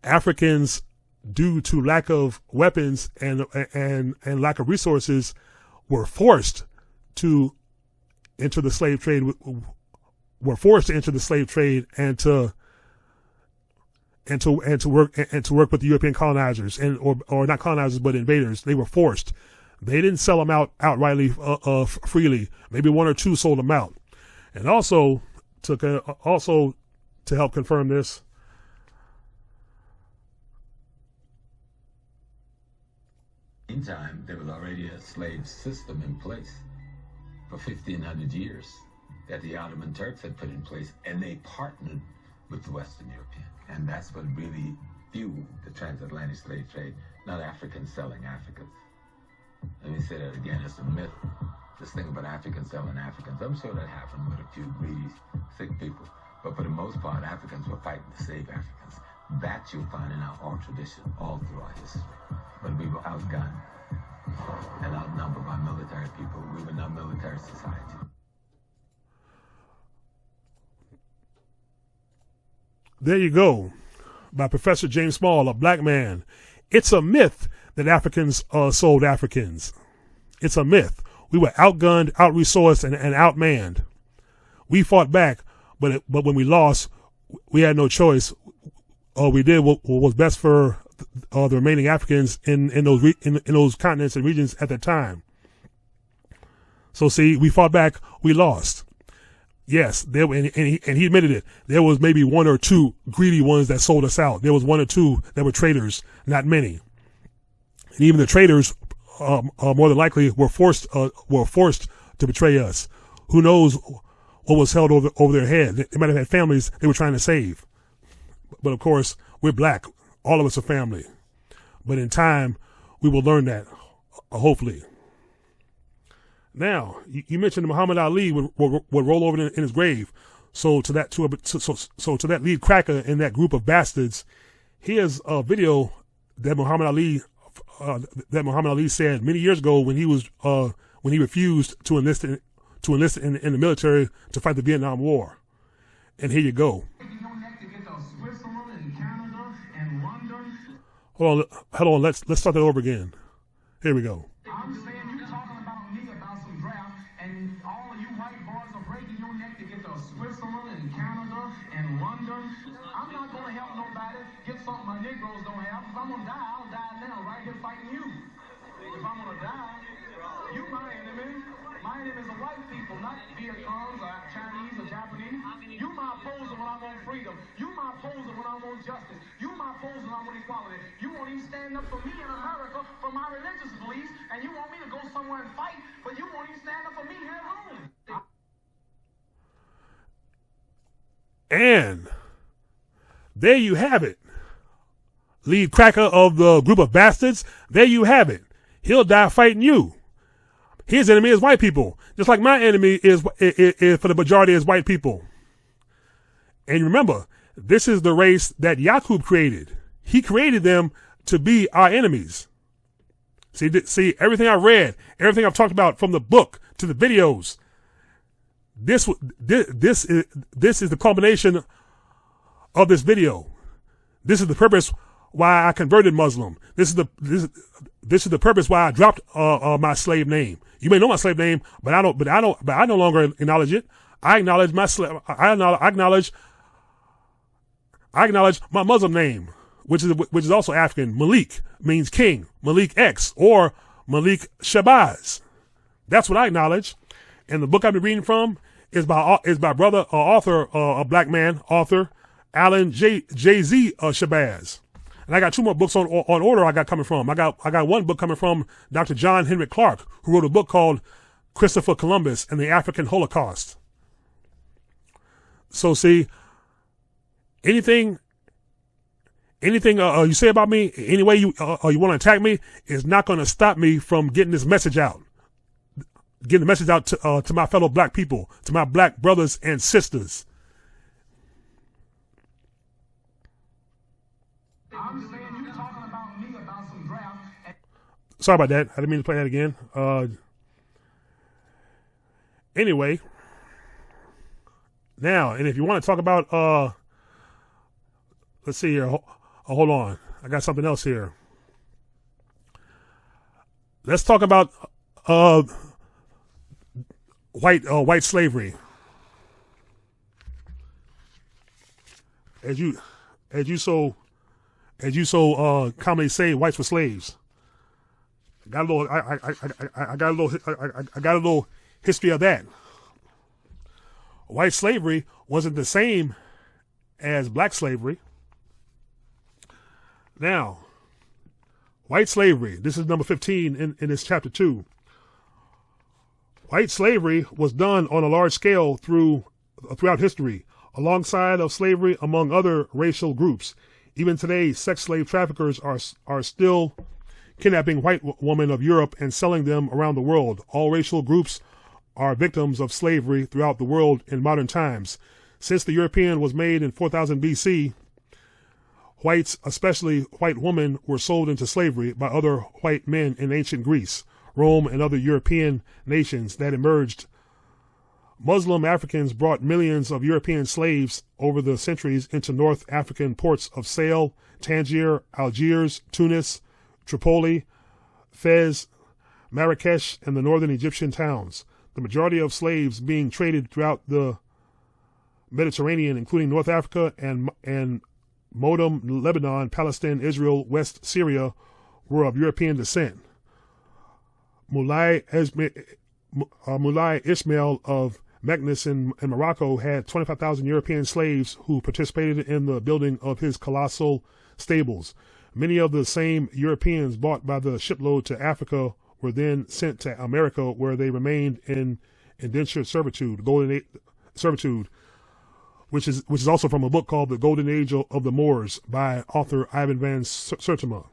Africans, due to lack of weapons and lack of resources, were forced to enter the slave trade. Were forced to enter the slave trade and to work with the European colonizers or not colonizers but invaders. They were forced. They didn't sell them out outrightly freely. Maybe one or two sold them out. And also to help confirm this, meantime, there was already a slave system in place for 1,500 years that the Ottoman Turks had put in place, and they partnered with the Western European. And that's what really fueled the transatlantic slave trade, not Africans selling Africans. Let me say that again, it's a myth. This thing about Africans selling Africans, I'm sure that happened with a few greedy, sick people. But for the most part, Africans were fighting to save Africans. That you'll find in our oral tradition all through our history. But we were outgunned and outnumbered by military people. We were not military society. There you go, by Professor James Small, a black man. It's a myth that Africans sold Africans. It's a myth. We were outgunned, out-resourced, and outmanned. We fought back, but when we lost, we had no choice. We did what was best for the remaining Africans in those continents and regions at that time. So see, we fought back, we lost. Yes, and he admitted it. There was maybe one or two greedy ones that sold us out. There was one or two that were traitors, not many. And even the traitors, more than likely, were forced to betray us. who knows what was held over their head. They might have had families they were trying to save. But of course, we're black. All of us are family. But in time, we will learn that, hopefully. Now, you mentioned Muhammad Ali would roll over in his grave. So to that lead cracker in that group of bastards, here's a video that Muhammad Ali said many years ago when he refused to enlist in the military to fight the Vietnam War. And here you go. Hold on. Let's start that over again. Here we go. I'm saying you talking about me about some draft, and all of you white boys are breaking your neck to get to Switzerland and Canada and London. I'm not going to help nobody get something my Negroes don't have. If I'm going to die, I'll die now, right here fighting you. If I'm going to die, you my enemy. My enemy is the white people, not Vietnams or Chinese or Japanese. You my opposer when I want freedom. You my opposer when I want justice. You my opposer when I want equality. You won't even stand up for me in America for my religious beliefs, and you want me to go somewhere and fight, but you won't even stand up for me here at home. And there you have it. Lead cracker of the group of bastards. There you have it. He'll die fighting you. His enemy is white people, just like my enemy is for the majority is white people. And remember, this is the race that Yaqub created. He created them to be our enemies. See, everything I read, everything I've talked about from the book to the videos, this is the culmination of this video. This is the purpose why I converted Muslim. This is the purpose why I dropped my slave name. You may know my slave name, but I no longer acknowledge it. I acknowledge my Muslim name, which is also African. Malik means king. Malik X or Malik Shabazz. That's what I acknowledge. And the book I've been reading from is by brother author, a black man author, Alan J.Z. Shabazz. And I got two more books on order I got coming from. I got one book coming from Dr. John Henrik Clarke, who wrote a book called Christopher Columbus and the African Holocaust. So see, anything you say about me, any way you want to attack me, is not going to stop me from getting this message out. Getting the message out to my fellow black people, to my black brothers and sisters. I'm saying you talking about me about some draft. Sorry about that. I didn't mean to play that again. Anyway, now, and if you want to talk about, let's see here. Hold on. I got something else here. Let's talk about white slavery. As you so commonly say, whites were slaves. I got a little history of that. White slavery wasn't the same as black slavery. Now, white slavery, this is number 15 in this chapter 2. White slavery was done on a large scale throughout history, alongside of slavery among other racial groups. Even today, sex slave traffickers are still kidnapping white women of Europe and selling them around the world. All racial groups are victims of slavery throughout the world in modern times. Since the European was made in 4000 BC, whites, especially white women, were sold into slavery by other white men in ancient Greece, Rome, and other European nations that emerged. Muslim Africans brought millions of European slaves over the centuries into North African ports of Sale, Tangier, Algiers, Tunis, Tripoli, Fez, Marrakesh, and the northern Egyptian towns. The majority of slaves being traded throughout the Mediterranean, including North Africa and Modem, Lebanon, Palestine, Israel, West Syria, were of European descent. Mulai Ismail of Meknes in Morocco had 25,000 European slaves who participated in the building of his colossal stables. Many of the same Europeans bought by the shipload to Africa were then sent to America, where they remained in indentured servitude, servitude, which is also from a book called The Golden Age of the Moors by author Ivan van Sertima,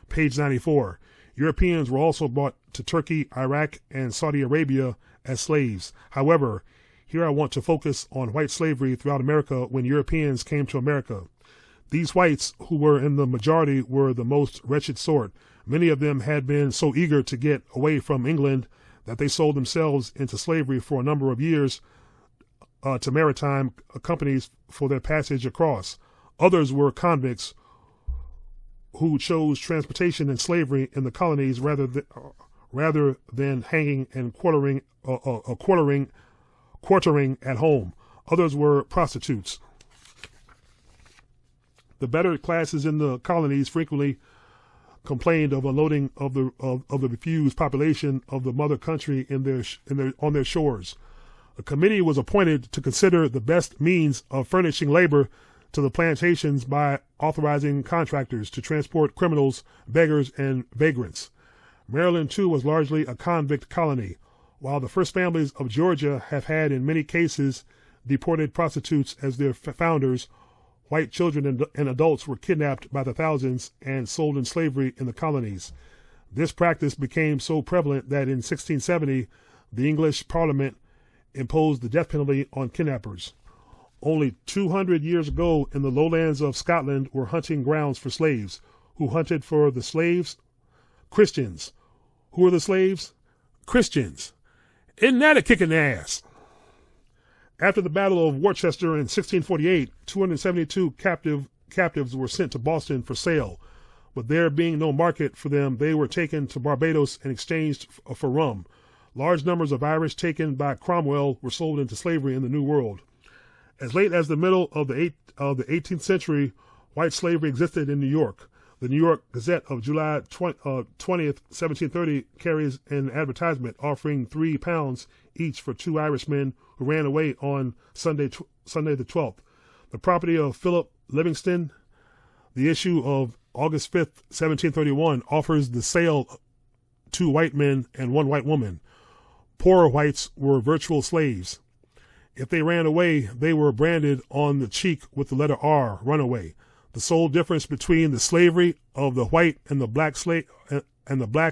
page 94. Europeans were also brought to Turkey, Iraq, and Saudi Arabia as slaves. However, here I want to focus on white slavery throughout America when Europeans came to America. These whites, who were in the majority, were the most wretched sort. Many of them had been so eager to get away from England that they sold themselves into slavery for a number of years to maritime companies for their passage across. Others were convicts who chose transportation and slavery in the colonies rather than hanging and quartering at home. Others were prostitutes. The better classes in the colonies frequently complained of unloading of the refused population of the mother country on their shores. A committee was appointed to consider the best means of furnishing labor to the plantations by authorizing contractors to transport criminals, beggars, and vagrants. Maryland, too, was largely a convict colony. While the first families of Georgia have had, in many cases, deported prostitutes as their founders, white children and adults were kidnapped by the thousands and sold in slavery in the colonies. This practice became so prevalent that in 1670, the English Parliament imposed the death penalty on kidnappers. Only 200 years ago, in the lowlands of Scotland were hunting grounds for slaves. Who hunted for the slaves? Christians. Who are the slaves? Christians. Isn't that a kick in the ass? After the Battle of Worcester in 1648, 272 captives were sent to Boston for sale, but there being no market for them, they were taken to Barbados and exchanged for rum. Large numbers of Irish taken by Cromwell were sold into slavery in the New World. As late as the middle of the 18th century, white slavery existed in New York. The New York Gazette of July 20th, 1730 carries an advertisement offering £3 each for 2 Irishmen who ran away on Sunday the 12th. The property of Philip Livingston, the issue of August 5th, 1731, offers the sale 2 white men and 1 white woman. Poorer whites were virtual slaves. If they ran away, they were branded on the cheek with the letter R, runaway. The sole difference between the slavery of the white and the black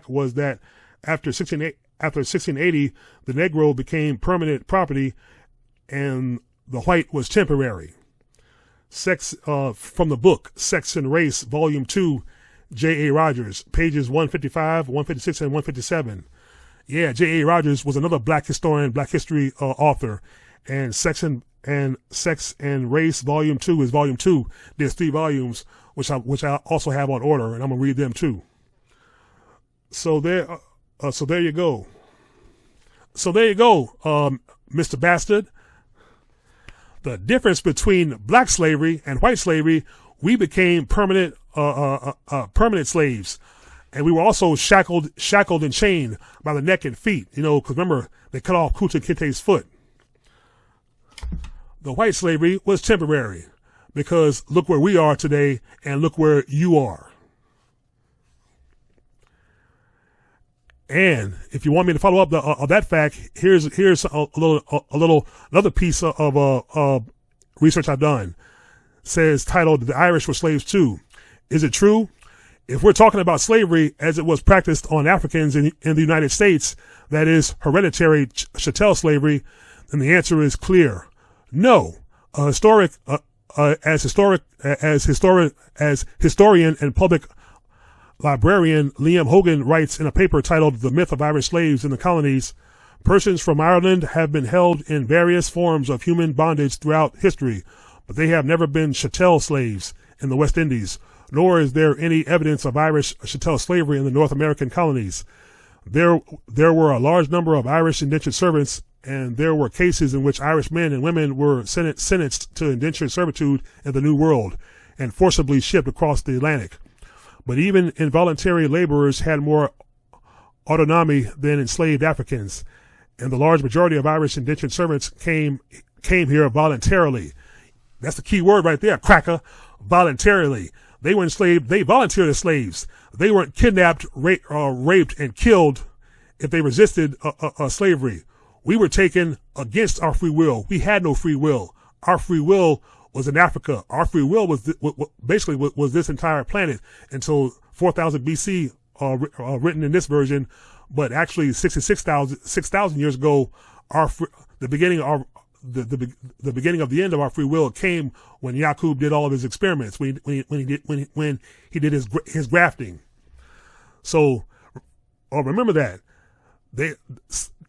was that after 1680, the Negro became permanent property and the white was temporary. From the book, Sex and Race, Volume 2, J.A. Rogers, pages 155, 156, and 157. Yeah, J.A. Rogers was another black historian, black history author, and Sex and Race, Volume 2 is Volume 2. There's 3 volumes, which I also have on order, and I'm gonna read them too. So there you go. Mr. Bastard. The difference between black slavery and white slavery, we became permanent slaves, and we were also shackled and chained by the neck and feet. Because remember, they cut off Kunta Kinte's foot. The white slavery was temporary, because look where we are today and look where you are. And if you want me to follow up that fact, here's another piece of research I've done. Says titled "The Irish Were Slaves Too." Is it true? If we're talking about slavery as it was practiced on Africans in the United States, that is hereditary chattel slavery, then the answer is clear. No. As historian and public librarian Liam Hogan writes in a paper titled "The Myth of Irish Slaves in the Colonies," persons from Ireland have been held in various forms of human bondage throughout history, but they have never been chattel slaves in the West Indies, nor is there any evidence of Irish chattel slavery in the North American colonies. There were a large number of Irish indentured servants, and there were cases in which Irish men and women were sentenced to indentured servitude in the New World and forcibly shipped across the Atlantic. But even involuntary laborers had more autonomy than enslaved Africans, and the large majority of Irish indentured servants came here voluntarily. That's the key word right there, cracker. Voluntarily. They were enslaved. They volunteered as slaves. They weren't kidnapped, raped, and killed if they resisted slavery. We were taken against our free will. We had no free will. Our free will was in Africa. Our free will was basically was this entire planet until 4000 BC, written in this version, but actually 6,000 years ago, the beginning of the end of our free will came when Yakub did all of his experiments, when he did his grafting. So, remember that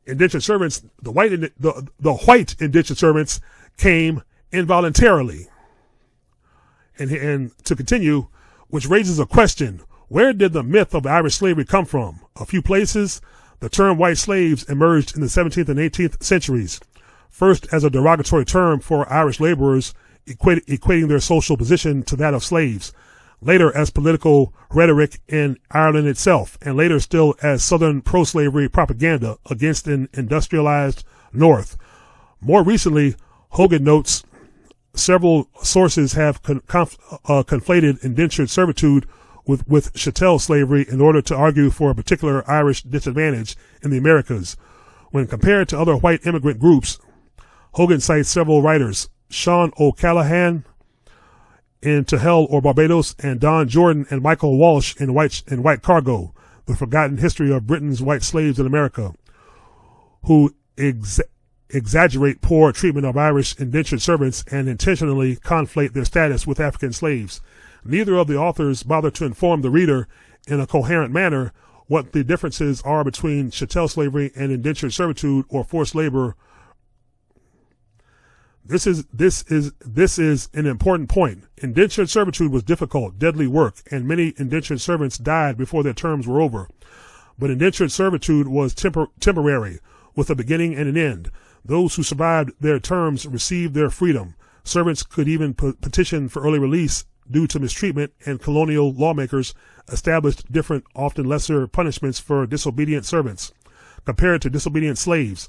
indentured servants, the white indentured servants, came involuntarily. And to continue, which raises a question: where did the myth of Irish slavery come from? A few places. The term white slaves emerged in the 17th and 18th centuries, first as a derogatory term for Irish laborers, equating their social position to that of slaves, later as political rhetoric in Ireland itself, and later still as Southern pro-slavery propaganda against an industrialized North. More recently, Hogan notes, several sources have conflated indentured servitude with chattel slavery in order to argue for a particular Irish disadvantage in the Americas. When compared to other white immigrant groups, Hogan cites several writers: Sean O'Callaghan in To Hell or Barbados, and Don Jordan and Michael Walsh in White Cargo, The Forgotten History of Britain's White Slaves in America, who exaggerate poor treatment of Irish indentured servants and intentionally conflate their status with African slaves. Neither of the authors bother to inform the reader in a coherent manner what the differences are between chattel slavery and indentured servitude or forced labor. This is an important point. Indentured servitude was difficult, deadly work, and many indentured servants died before their terms were over. But indentured servitude was temporary, with a beginning and an end. Those who survived their terms received their freedom. Servants could even petition for early release due to mistreatment, and colonial lawmakers established different, often lesser punishments for disobedient servants compared to disobedient slaves.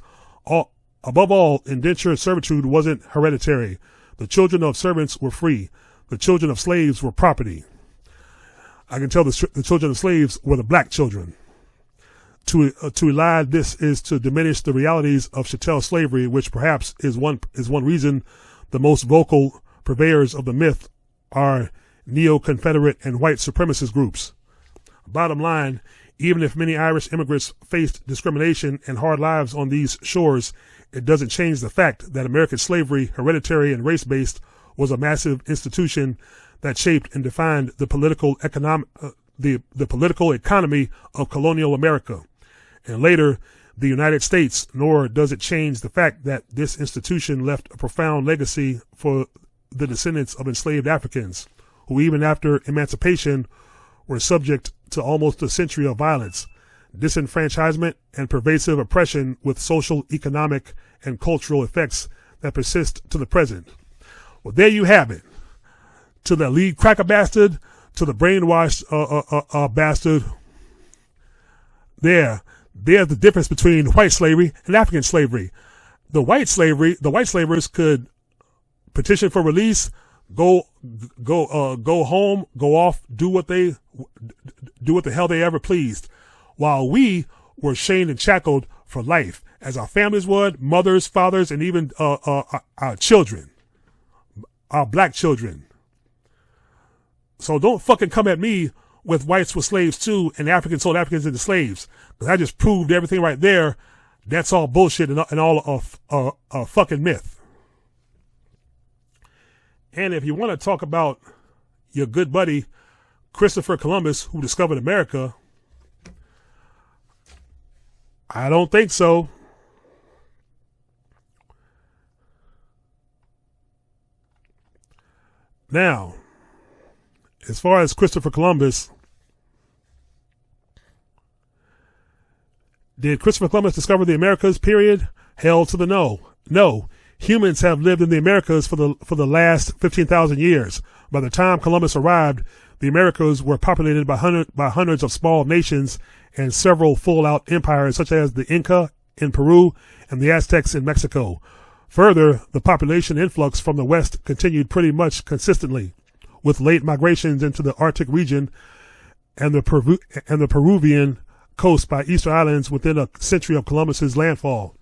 Above all, indentured servitude wasn't hereditary. The children of servants were free. The children of slaves were property. I can tell the children of slaves were the black children. To elide this is to diminish the realities of chattel slavery, which perhaps is one reason the most vocal purveyors of the myth are neo-Confederate and white supremacist groups. Bottom line, even if many Irish immigrants faced discrimination and hard lives on these shores, it doesn't change the fact that American slavery, hereditary and race-based, was a massive institution that shaped and defined the political economy of colonial America, and later the United States. Nor does it change the fact that this institution left a profound legacy for the descendants of enslaved Africans, who even after emancipation were subject to almost a century of violence, disenfranchisement, and pervasive oppression, with social, economic, and cultural effects that persist to the present. Well, there you have it. To the lead cracker bastard, to the brainwashed bastard, there's the difference between white slavery and African slavery. The white slavers could petition for release, go home, go off, do what the hell they ever pleased, while we were chained and shackled for life, as our families would, mothers, fathers, and even our children, our black children. So don't fucking come at me with whites were slaves too and Africans sold Africans into slaves, because I just proved everything right there. That's all bullshit and all a fucking myth. And if you want to talk about your good buddy Christopher Columbus, who discovered America, I don't think so. Now, as far as Christopher Columbus, did Christopher Columbus discover the Americas, period? Hell to the no. No. Humans have lived in the Americas for the last 15,000 years. By the time Columbus arrived, the Americas were populated by hundreds of small nations and several full-out empires, such as the Inca in Peru and the Aztecs in Mexico. Further, the population influx from the west continued pretty much consistently, with late migrations into the Arctic region and the Peruvian coast by Easter Islands within a century of Columbus's landfall.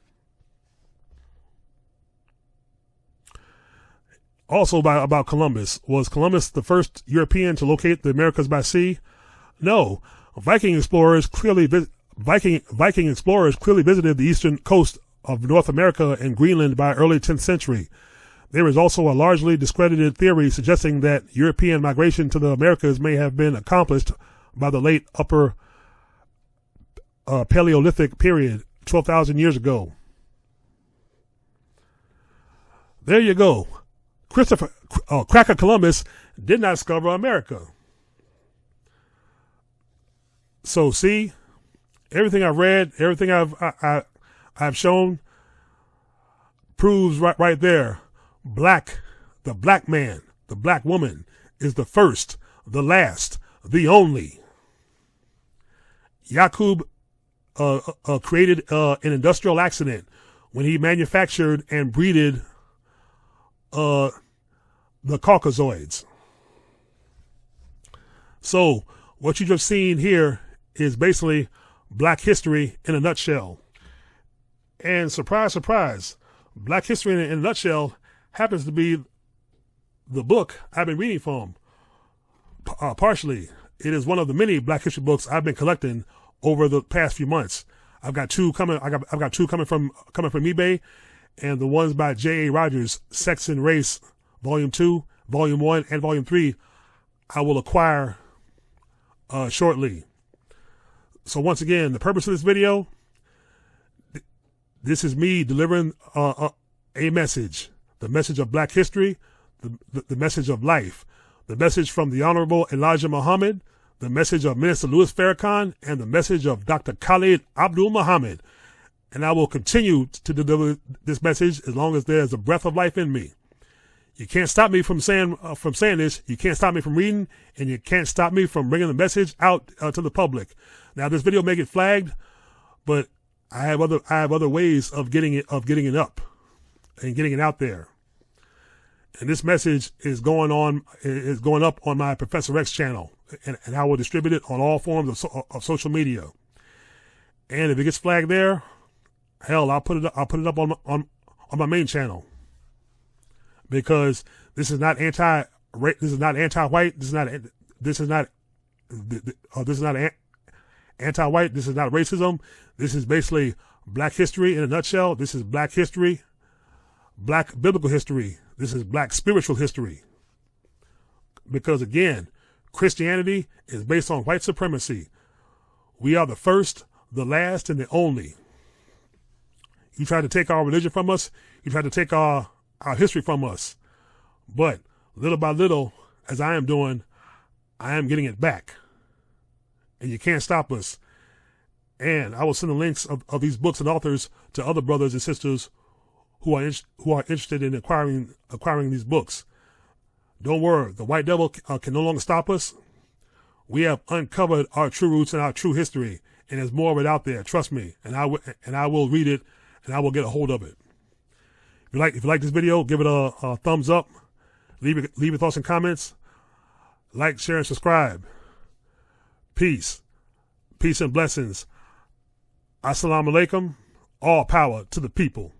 Also about Columbus. Was Columbus the first European to locate the Americas by sea? No. Viking explorers clearly visited the eastern coast of North America and Greenland by early 10th century. There is also a largely discredited theory suggesting that European migration to the Americas may have been accomplished by the late Upper Paleolithic period, 12,000 years ago. There you go. Cracker Columbus did not discover America. So see, everything I've read, everything I've shown proves right there. The black man, the black woman is the first, the last, the only. Yakub created an industrial accident when he manufactured and breeded the Caucasoids. So what you just seen here is basically black history in a nutshell. And surprise, surprise, black history in a nutshell happens to be the book I've been reading from. Partially, it is one of the many black history books I've been collecting over the past few months. I've got two coming. I've got two coming from eBay, and the ones by J.A. Rogers, Sex and Race, Volume 2, Volume 1, and Volume 3, I will acquire shortly. So once again, the purpose of this video, this is me delivering a message, the message of black history, the message of life, the message from the Honorable Elijah Muhammad, the message of Minister Louis Farrakhan, and the message of Dr. Khalid Abdul Muhammad. And I will continue to deliver this message as long as there's a breath of life in me. You can't stop me from saying this. You can't stop me from reading, and you can't stop me from bringing the message out to the public. Now, this video may get flagged, but I have other ways of getting it up and getting it out there. And this message is going up on my Professor X channel, and I will distribute it on all forms of social media. And if it gets flagged there, hell, I'll put it up on my main channel, because this is not anti-white. This is not anti-white. This is not racism. This is basically black history in a nutshell. This is black history, black biblical history. This is black spiritual history. Because again, Christianity is based on white supremacy. We are the first, the last, and the only. You try to take our religion from us. You try to take our history from us. But little by little, as I am doing, I am getting it back. And you can't stop us. And I will send the links of these books and authors to other brothers and sisters who are interested in acquiring these books. Don't worry, the white devil can no longer stop us. We have uncovered our true roots and our true history, and there's more of it out there. Trust me, and I will read it, and I will get a hold of it. If you like this video, give it a thumbs up. Leave your thoughts and comments. Like, share, and subscribe. Peace and blessings. Assalamu alaikum. All power to the people.